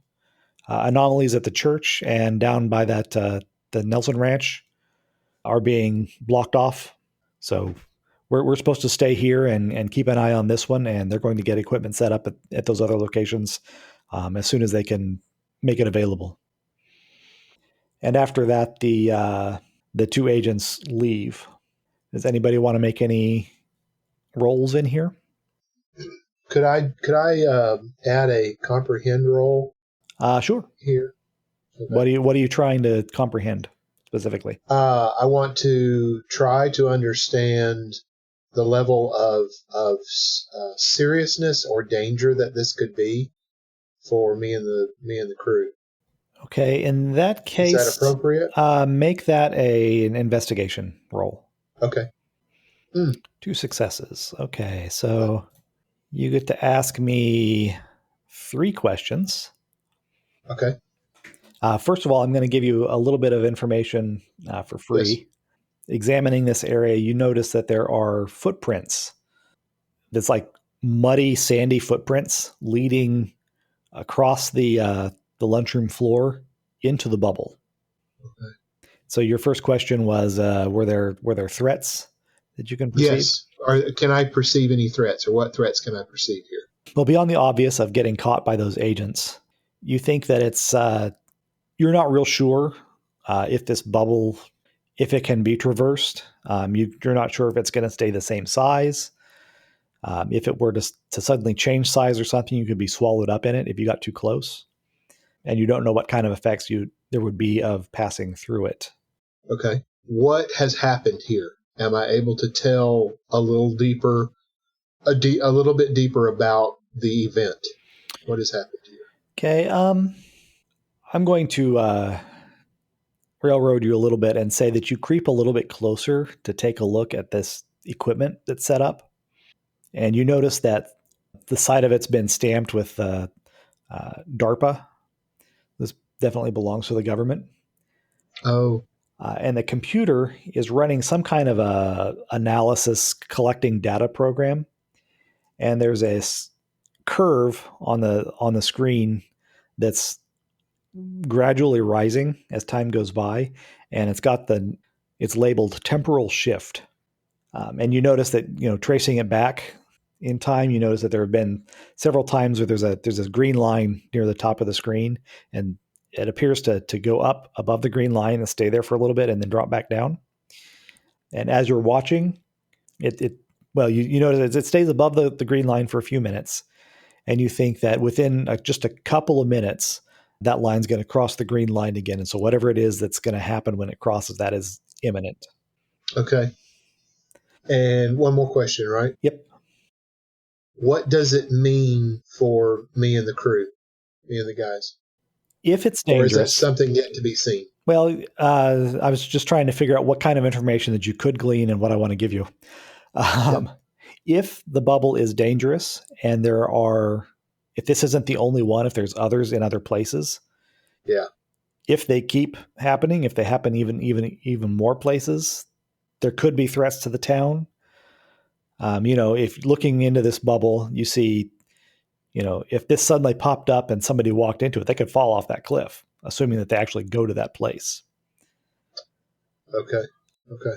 Anomalies at the church and down by the Nelson Ranch are being blocked off. So we're supposed to stay here and keep an eye on this one, and they're going to get equipment set up at those other locations as soon as they can make it available. And after that, the two agents leave. Does anybody want to make any rolls in here? Could I add a comprehend roll Sure. here? Okay. What are you trying to comprehend specifically? I want to try to understand the level of seriousness or danger that this could be for me and the crew. Okay, in that case, is that appropriate? Make that an investigation roll. Okay. 2 successes. Okay, so you get to ask me 3 questions. Okay. First of all, I'm going to give you a little bit of information for free. Yes. Examining this area, you notice that there are footprints. That's like muddy, sandy footprints leading across the lunchroom floor into the bubble. Okay. So your first question was, were there threats that you can perceive? Yes. Can I perceive any threats, or what threats can I perceive here? Well, beyond the obvious of getting caught by those agents, you think that it's you're not real sure if this bubble, if it can be traversed. You're not sure if it's going to stay the same size. If it were to suddenly change size or something, you could be swallowed up in it if you got too close. And you don't know what kind of effects there would be of passing through it. Okay. What has happened here? Am I able to tell a little deeper, a little bit deeper about the event? What has happened here? Okay. I'm going to railroad you a little bit and say that you creep a little bit closer to take a look at this equipment that's set up. And you notice that the side of it's been stamped with DARPA. This definitely belongs to the government. Oh. And the computer is running some kind of a analysis collecting data program. And there's a curve on the screen that's gradually rising as time goes by, and it's labeled temporal shift. And you notice that tracing it back in time, you notice that there have been several times where there's a green line near the top of the screen, and it appears to go up above the green line and stay there for a little bit and then drop back down. And as you're watching, you notice it stays above the green line for a few minutes, and you think that within just a couple of minutes, that line's going to cross the green line again. And so whatever it is that's going to happen when it crosses that is imminent. Okay. And one more question, right? Yep. What does it mean for me and the crew, me and the guys? If it's Or is that dangerous, something yet to be seen? well, I was just trying to figure out what kind of information that you could glean and what I want to give you. If the bubble is dangerous and if this isn't the only one, if there's others in other places, Yeah. if they keep happening, if they happen even more places, there could be threats to the town. If looking into this bubble, you see, if this suddenly popped up and somebody walked into it, they could fall off that cliff, assuming that they actually go to that place. Okay. Okay.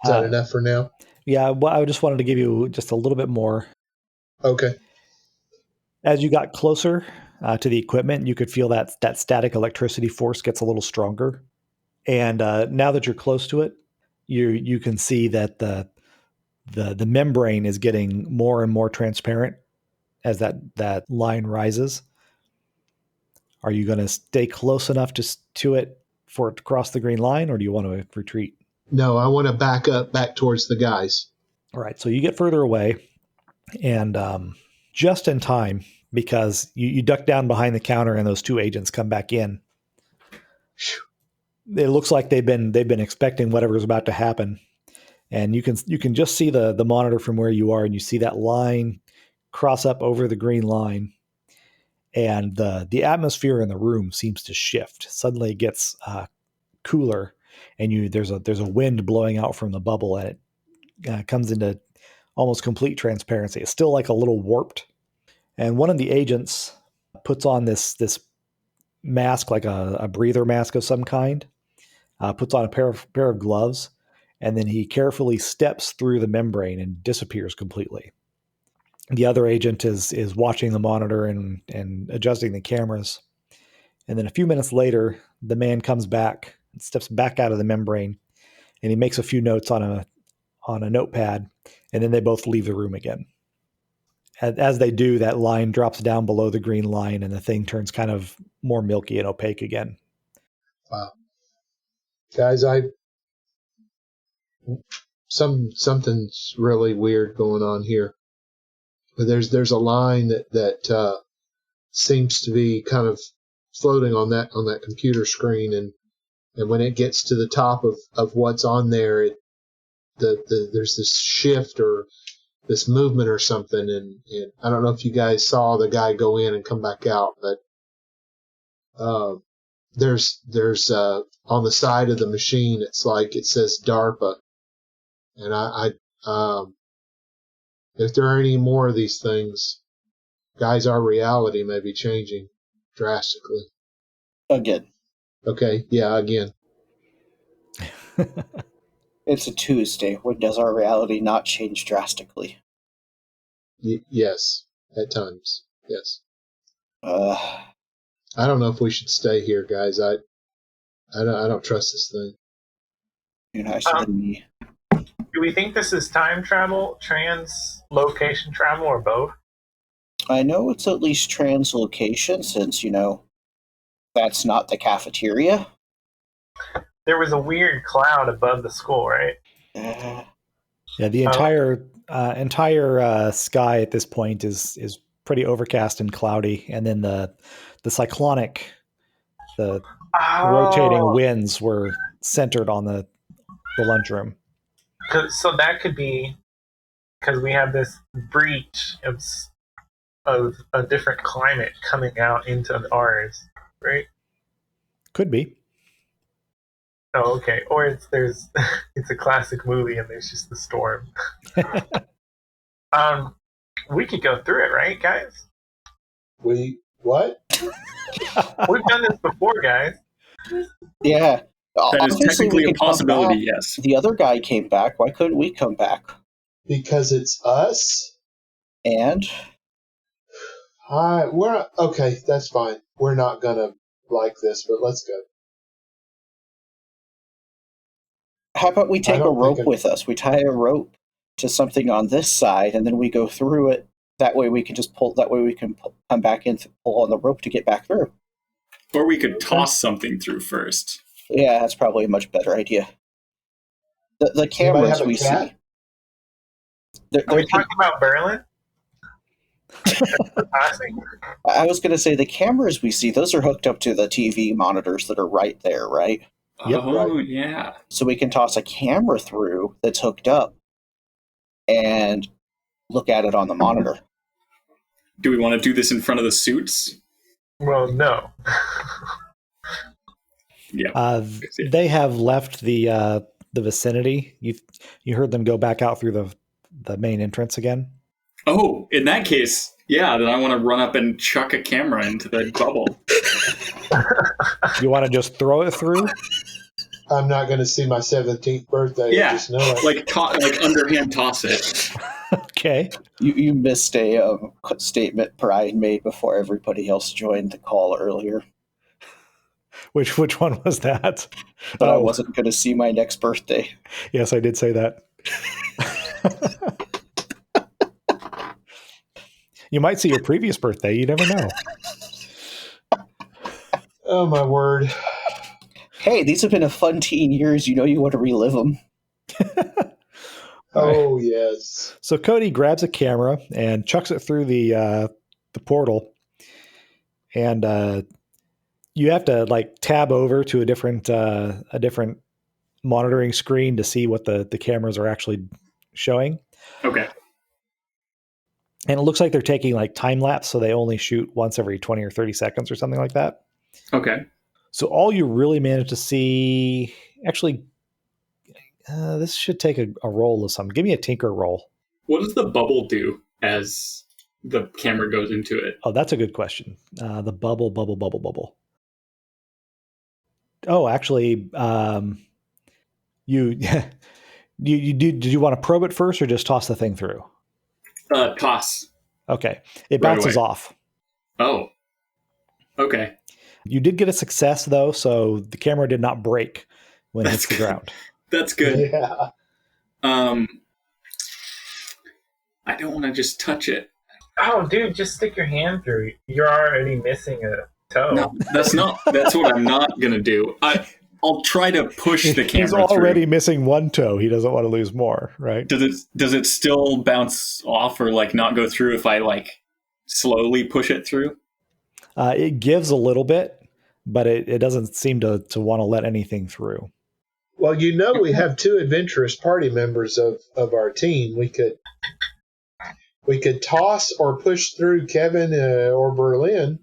Is that enough for now? Yeah, well, I just wanted to give you just a little bit more. Okay. As you got closer to the equipment, you could feel that static electricity force gets a little stronger. And now that you're close to it, you can see that the membrane is getting more and more transparent as that line rises. Are you going to stay close enough to it for it to cross the green line, or do you want to retreat? No, I want to back towards the guys. All right, so you get further away, and just in time, because you duck down behind the counter and those two agents come back in. It looks like they've been expecting whatever's about to happen, and you can just see the monitor from where you are, and you see that line cross up over the green line, and the atmosphere in the room seems to shift. Suddenly, it gets cooler, and there's a wind blowing out from the bubble, and it comes into almost complete transparency. It's still like a little warped, and one of the agents puts on this mask, like a breather mask of some kind. Puts on a pair of gloves, and then he carefully steps through the membrane and disappears completely. The other agent is watching the monitor and adjusting the cameras. And then a few minutes later, the man comes back and steps back out of the membrane, and he makes a few notes on a notepad, and then they both leave the room again. As they do, that line drops down below the green line, and the thing turns kind of more milky and opaque again. Wow. Guys, something's really weird going on here. But there's a line that seems to be kind of floating on that computer screen, and when it gets to the top of what's on there, there's this shift or this movement or something, and I don't know if you guys saw the guy go in and come back out, but there's on the side of the machine, it's like it says DARPA, and I if there are any more of these things, guys, our reality may be changing drastically. Again. Okay, yeah, again. It's a Tuesday. When does our reality not change drastically? Yes, at times, yes. Uh, I don't know if we should stay here, guys. I don't trust this thing. you're nicer than me. Do we think this is time travel, translocation travel, or both? I know it's at least translocation, since, that's not the cafeteria. There was a weird cloud above the school, right? Yeah, the entire sky at this point is pretty overcast and cloudy, and then the cyclonic, the rotating winds were centered on the lunchroom. So that could be because we have this breach of a different climate coming out into ours, right? Could be. Oh, okay. Or it's a classic movie and there's just the storm. We could go through it, right, guys? What? We've done this before, guys. Yeah. That is technically a possibility, yes. The other guy came back. Why couldn't we come back? Because it's us? And? We're okay, that's fine. We're not gonna like this, but let's go. How about we take a rope with us? We tie a rope to something on this side, and then we go through it. That way we can just pull. That way we can come back in, pull on the rope to get back through. Or we could toss something through first. Yeah, that's probably a much better idea. The cameras we see. Are we talking about Berlin? I was going to say the cameras we see, those are hooked up to the TV monitors that are right there, right? Yep. Oh, yeah. So we can toss a camera through that's hooked up and look at it on the monitor. Do we want to do this in front of the suits? Well, no. Yeah. They have left the vicinity. You heard them go back out through the main entrance again. Oh, in that case, yeah, then I want to run up and chuck a camera into the bubble. You want to just throw it through? I'm not going to see my 17th birthday. Yeah, just know it. like underhand toss it. Okay. You missed a statement Brian made before everybody else joined the call earlier. Which one was that? But I wasn't going to see my next birthday. Yes, I did say that. You might see your previous birthday. You never know. Oh, my word. Hey, these have been a fun teen years. You want to relive them. Oh, yes. So Cody grabs a camera and chucks it through the portal. And you have to tab over to a different monitoring screen to see what the cameras are actually showing. Okay. And it looks like they're taking like time lapse, so they only shoot once every 20 or 30 seconds or something like that. Okay. So all you really manage to see, actually, this should take a roll of something. Give me a tinker roll. What does the bubble do as the camera goes into it? Oh, that's a good question. The bubble. Oh, actually, you did you want to probe it first or just toss the thing through? Toss. Okay, it Right bounces away. off. Oh. Okay. You did get a success though, so the camera did not break when it hits the ground. That's good. Yeah. I don't want to just touch it. Oh, dude, just stick your hand through. You're already missing a toe. No, that's what I'm not gonna do. I'll try to push the camera. He's already through. missing one toe. He doesn't want to lose more, right? Does it still bounce off or like not go through if I like slowly push it through? It gives a little bit, but it doesn't seem to want to let anything through. Well, we have two adventurous party members of our team. We could toss or push through Kevin or Berlin.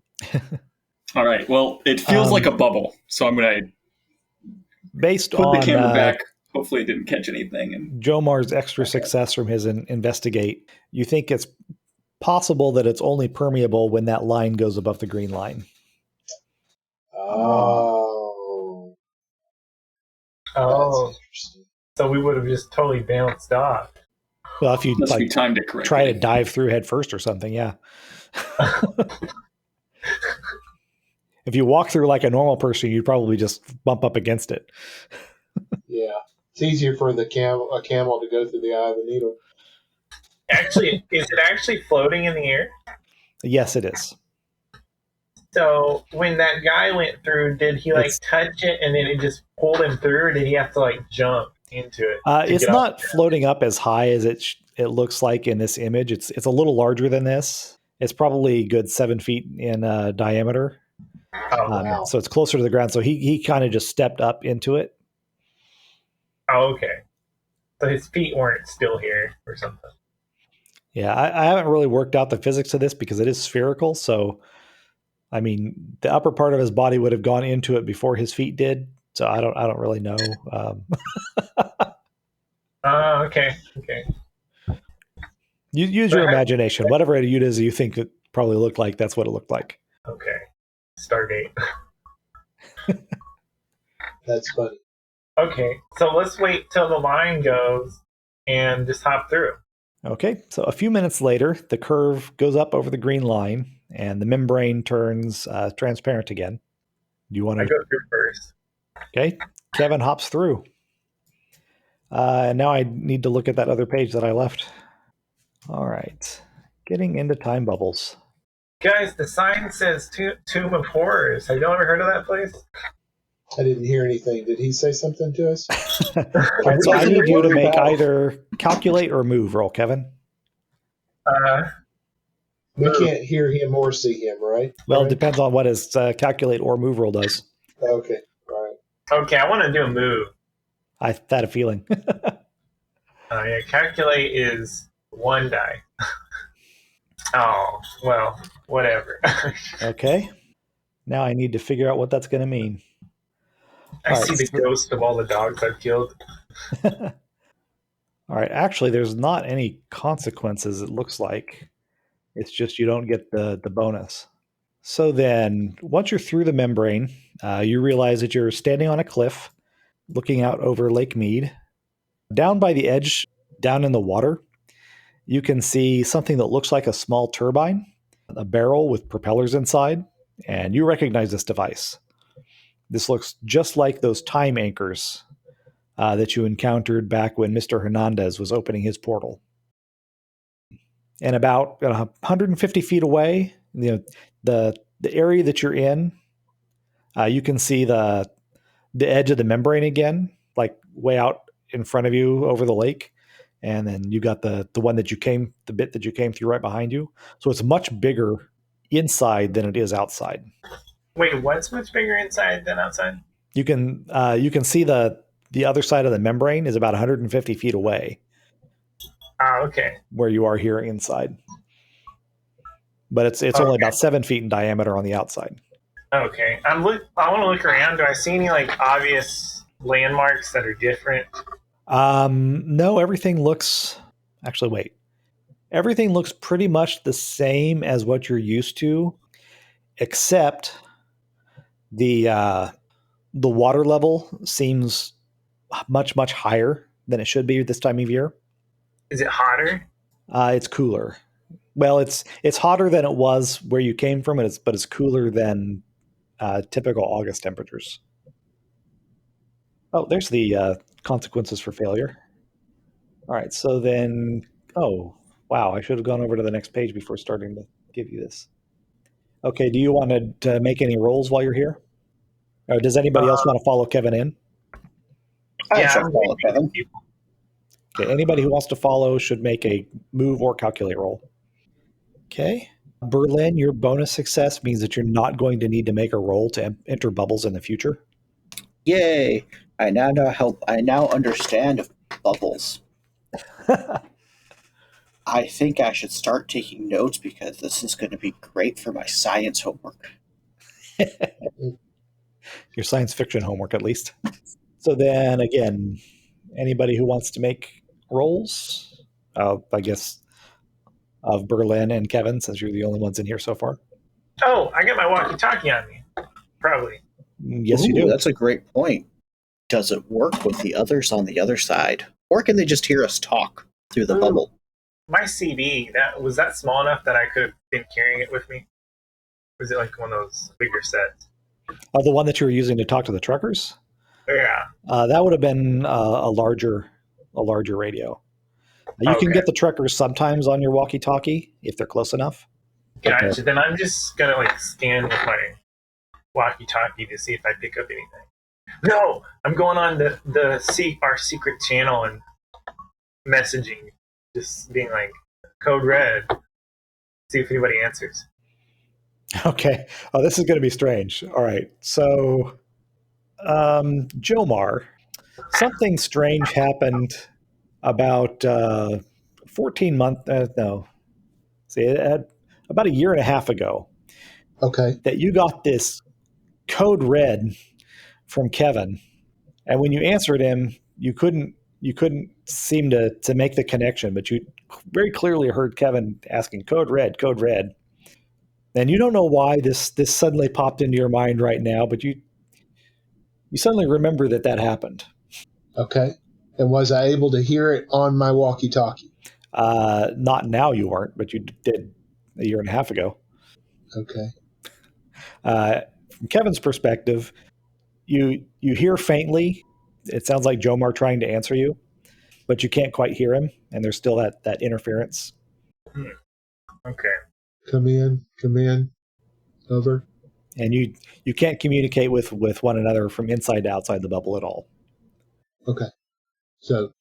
All right. Well, it feels like a bubble, so I'm gonna based put on the camera back. Hopefully, it didn't catch anything. And Jomar's extra success from his investigate, you think it's possible that it's only permeable when that line goes above the green line. Oh. Oh, so we would have just totally bounced off. Well, if you must be like timed it correctly. try to dive through head first or something, yeah. If you walk through like a normal person, you'd probably just bump up against it. Yeah, it's easier for a camel to go through the eye of the needle. Actually, is it actually floating in the air? Yes, it is. So when that guy went through, did he like touch it and then it just pulled him through, or did he have to like jump into it? It's not floating up as high as it looks like in this image. It's a little larger than this. It's probably a good 7 feet in diameter. Oh, wow. So it's closer to the ground. So he kind of just stepped up into it. Oh, okay. So his feet weren't still here or something. Yeah, I haven't really worked out the physics of this because it is spherical. So, I mean, the upper part of his body would have gone into it before his feet did. So I don't really know. Okay. Use your imagination. Whatever it is you think it probably looked like, that's what it looked like. Okay. Stargate. That's funny. Okay, so let's wait till the line goes and just hop through. Okay, so a few minutes later, the curve goes up over the green line and the membrane turns transparent again. Do you want to go through first? Okay, Kevin hops through. And now I need to look at that other page that I left. All right, getting into time bubbles. Guys, the sign says Tomb of Horrors. Have you ever heard of that place? I didn't hear anything. Did he say something to us? So I need you to make either calculate or move roll, Kevin. We can't hear him or see him, right? Well, it depends on what his calculate or move roll does. Okay, all right. Okay, I want to do a move. I had a feeling. Yeah, calculate is 1 die. Oh, well, whatever. Okay. Now I need to figure out what that's going to mean. I see the ghost of all the dogs I've killed. All right. Actually, there's not any consequences, it looks like. It's just you don't get the bonus. So then, once you're through the membrane, you realize that you're standing on a cliff looking out over Lake Mead. Down by the edge, down in the water, you can see something that looks like a small turbine, a barrel with propellers inside, and you recognize this device. This looks just like those time anchors that you encountered back when Mr. Hernandez was opening his portal. And about 150 feet away, the area that you're in, you can see the edge of the membrane again, like way out in front of you over the lake. And then you got the one that the bit that you came through right behind you. So it's much bigger inside than it is outside. Wait, what's much bigger inside than outside? You can see the other side of the membrane is about 150 feet away. Oh, okay. Where you are here inside. but it's only Okay. about 7 feet in diameter on the outside. Okay. I want to look around. Do I see any like obvious landmarks that are different? No, everything looks. Actually, wait. Everything looks pretty much the same as what you're used to, except the water level seems much higher than it should be this time of year. Is it hotter? It's cooler. Well, it's hotter than it was where you came from, but it's cooler than typical August temperatures. Oh, there's the consequences for failure. All right, so then, oh wow, I should have gone over to the next page before starting to give you this. Okay, do you want to make any rolls while you're here? Or does anybody else want to follow Kevin in? I Yeah, shall I'm follow waiting for Kevin. people. Okay, anybody who wants to follow should make a move or calculate roll. Okay. Berlin, your bonus success means that you're not going to need to make a roll to enter bubbles in the future. Yay! I now understand bubbles. I think I should start taking notes because this is going to be great for my science homework. Your science fiction homework, at least. So then again, anybody who wants to make rolls, I guess, of Berlin and Kevin, since you're the only ones in here so far. Oh, I got my walkie-talkie on me. Probably. Yes, you Ooh, do. that's a great point. Does it work with the others on the other side? Or can they just hear us talk through the Ooh. bubble? My CD, was that small enough that I could have been carrying it with me? Was it like one of those bigger sets? The one that you were using to talk to the truckers? Yeah. That would have been a larger radio. You can Okay. get the truckers sometimes on your walkie-talkie if they're close enough. Gotcha. Then I'm just gonna like scan with my walkie-talkie to see if I pick up anything. No, I'm going on our secret channel and messaging, just being like code red. See if anybody answers. Okay. Oh, this is going to be strange. All right. So, Jomar, something strange happened about 14 months. No, see, about a year and a half ago Okay. that you got this code red from Kevin, and when you answered him, you couldn't seem to make the connection, but you very clearly heard Kevin asking code red. And you don't know why this suddenly popped into your mind right now, but you suddenly remember that happened. Okay. And was I able to hear it on my walkie-talkie? Not now, you weren't, but you did a year and a half ago. Okay. From Kevin's perspective, you hear faintly. It sounds like Jomar trying to answer you, but you can't quite hear him, and there's still that interference. Okay. Come in, over. And you can't communicate with one another from inside to outside the bubble at all. Okay. So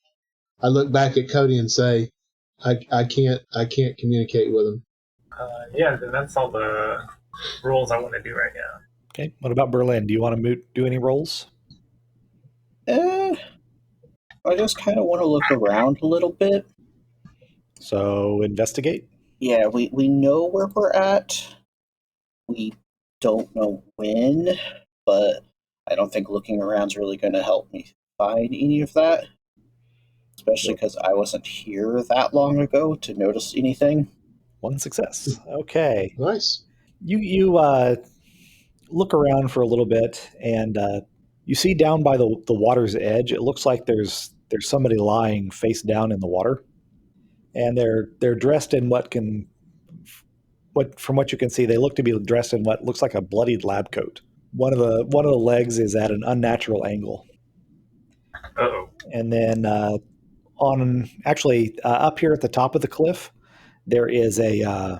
I look back at Cody and say, I can't communicate with him. Yeah, then that's all the rules I want to do right now. Okay. What about Berlin? Do you want to do any rolls? I just kind of want to look around a little bit. So investigate. Yeah, we know where we're at. We don't know when, but I don't think looking around's really going to help me find any of that. Especially because I wasn't here that long ago to notice anything. One success. Okay. Nice. You look around for a little bit, and you see down by the water's edge. It looks like there's somebody lying face down in the water, and they're dressed in what from what you can see, they look to be dressed in what looks like a bloodied lab coat. One of the legs is at an unnatural angle, Uh-oh. and then on actually up here at the top of the cliff, there is uh,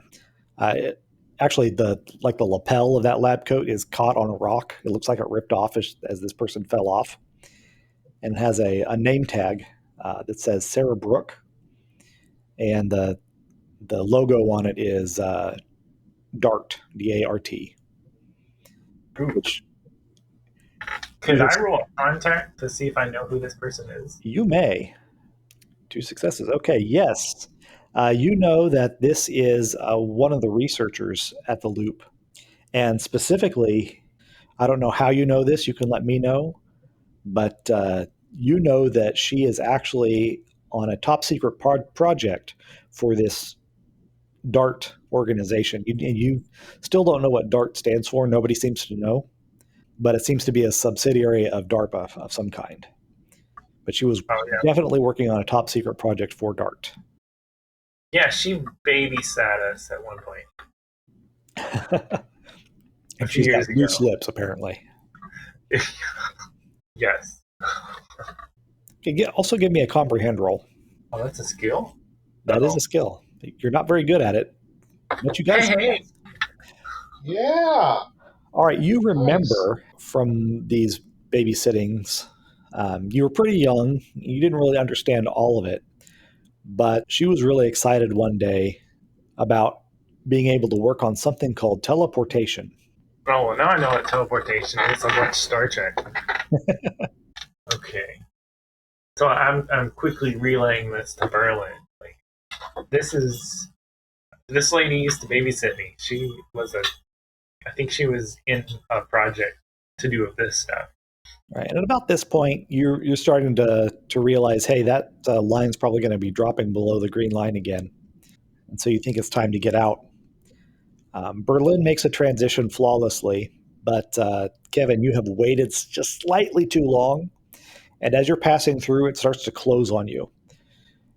actually the lapel of that lab coat is caught on a rock. It looks like it ripped off as this person fell off, and has a name tag that says Sarah Brooke, and the logo on it is DART, DART, which Could I roll a contact to see if I know who this person is? you may. 2 successes. Okay, yes. You know that this is one of the researchers at the Loop. And specifically, I don't know how you know this, you can let me know, but you know that she is actually on a top secret project for this DART organization. You still don't know what DART stands for. Nobody seems to know, but it seems to be a subsidiary of DARPA of some kind. But she was Oh yeah. definitely working on a top secret project for DART. Yeah, she babysat us at one point. A And few she's got years ago. loose lips, apparently. Yes. Okay, also give me a comprehend roll. Oh, that's a skill? That is a skill. You're not very good at it, but you got Hey. Yeah. All right, you Nice. remember from these babysittings, you were pretty young. You didn't really understand all of it, but she was really excited one day about being able to work on something called teleportation. Oh, well, now I know what teleportation is. I've watched Star Trek. Okay. So I'm quickly relaying this to Berlin. Like, this lady used to babysit me. I think she was in a project to do with this stuff. Right, and at about this point, you're starting to realize, hey, that line's probably going to be dropping below the green line again, and so you think it's time to get out. Berlin makes a transition flawlessly, but Kevin, you have waited just slightly too long, and as you're passing through, it starts to close on you,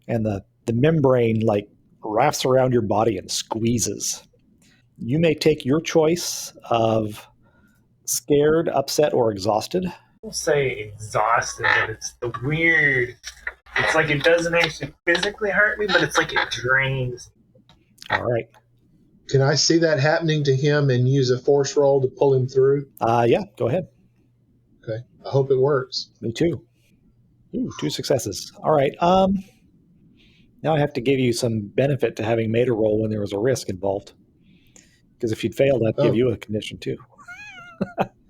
and the membrane like wraps around your body and squeezes. You may take your choice of scared, upset, or exhausted. I'll say exhausted, but it's the weird. It's like it doesn't actually physically hurt me, but it's like it drains. All right. Can I see that happening to him and use a force roll to pull him through? Yeah, go ahead. Okay. I hope it works. Me too. Ooh, 2 successes. All right. Now I have to give you some benefit to having made a roll when there was a risk involved. Because if you'd failed, I'd give Oh. you a condition too.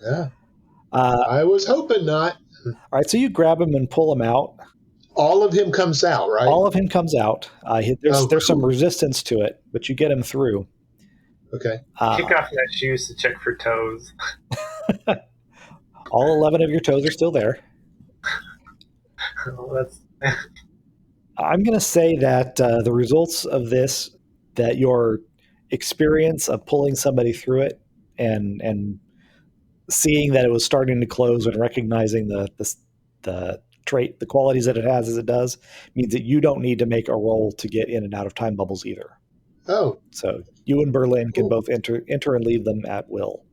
Yeah. Uh, I was hoping not. all right, so you grab him and pull him out. All of him comes out, right? All of him comes out. There's some Cool. resistance to it, but you get him through. Okay. Kick off my shoes to check for toes. All 11 of your toes are still there. That's I'm going to say that the results of this, that your experience of pulling somebody through it and seeing that it was starting to close and recognizing the trait, the qualities that it has as it does, means that you don't need to make a roll to get in and out of time bubbles either. Oh, So you and Berlin can Cool. both enter and leave them at will,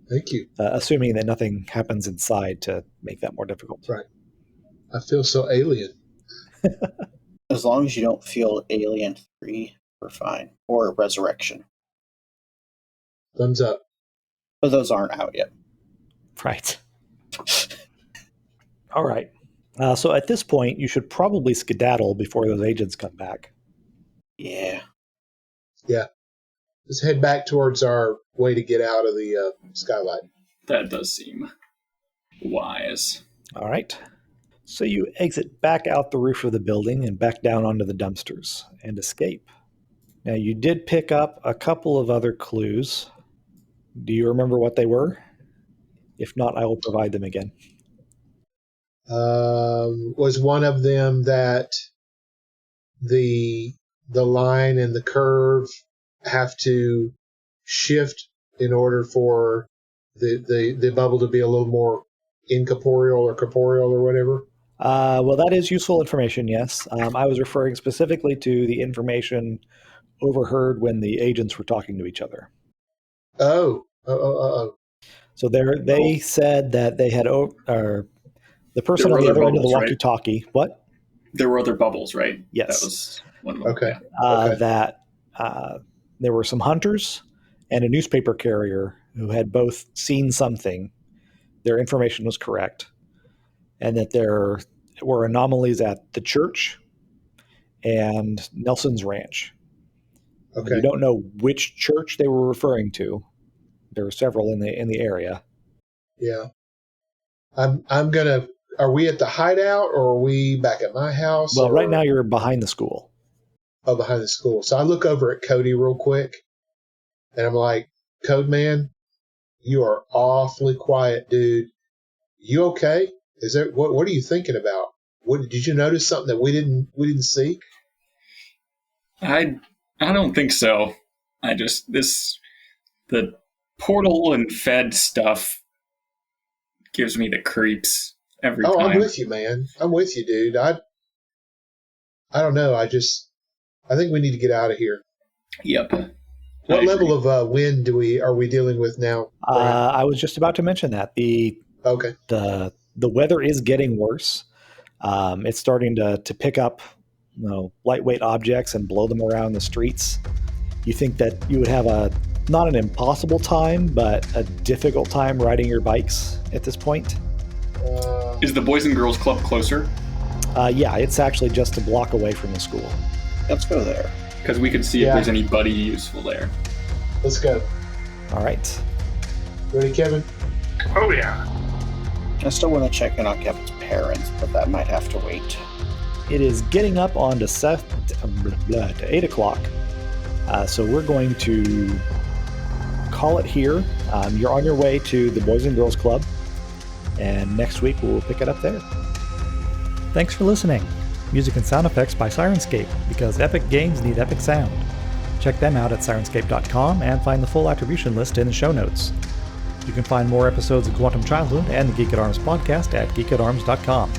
thank you. assuming that nothing happens inside to make that more difficult. Right. I feel so alien. As long as you don't feel Alien 3, we're fine. Or Resurrection. Thumbs up. But those aren't out yet. Right. All right. So at this point, you should probably skedaddle before those agents come back. Yeah. Yeah. Let's head back towards our way to get out of the skylight. That does seem wise. All right. So you exit back out the roof of the building and back down onto the dumpsters and escape. Now, you did pick up a couple of other clues. Do you remember what they were? If not, I will provide them again. Was one of them that the line and the curve have to shift in order for the bubble to be a little more incorporeal or corporeal or whatever? Well, that is useful information, yes. I was referring specifically to the information overheard when the agents were talking to each other. Oh. So they said that they had, or the person There on were the other other end of the bubbles, right? walkie-talkie, what? There were other bubbles, right? Yes. That was one of them. Okay. Yeah. Okay. That there were some hunters and a newspaper carrier who had both seen something. Their information was correct, and that there were anomalies at the church and Nelson's Ranch. Okay. You don't know which church they were referring to. There were several in the area. Yeah. I'm gonna. Are we at the hideout or are we back at my house? Well, or? right now you're behind the school. Oh, behind the school. So I look over at Cody real quick, and I'm like, Code Man, you are awfully quiet, dude. You okay? Is there what are you thinking about? What did you notice something that we didn't see? I don't think so. The portal and Fed stuff gives me the creeps every Oh, time. I'm with you, man. I'm with you, dude. I don't know. I think we need to get out of here. Yep. What I level agree. of wind are we dealing with now, Brent? I was just about to mention that Okay. the weather is getting worse. It's starting to pick up, lightweight objects and blow them around the streets. You think that you would have not an impossible time, but a difficult time riding your bikes at this point. Is the Boys and Girls Club closer? Yeah, it's actually just a block away from the school. Let's go there. Because we could see if there's anybody useful there. Let's go. All right. Ready, Kevin? Oh yeah. I still want to check in on Kevin's parents, but that might have to wait. It is getting up on to 8 o'clock. So we're going to call it here. You're on your way to the Boys and Girls Club, and next week we'll pick it up there. Thanks for listening. Music and sound effects by Sirenscape, because epic games need epic sound. Check them out at Sirenscape.com and find the full attribution list in the show notes. You can find more episodes of Quantum Childhood and the Geek at Arms podcast at geekatarms.com.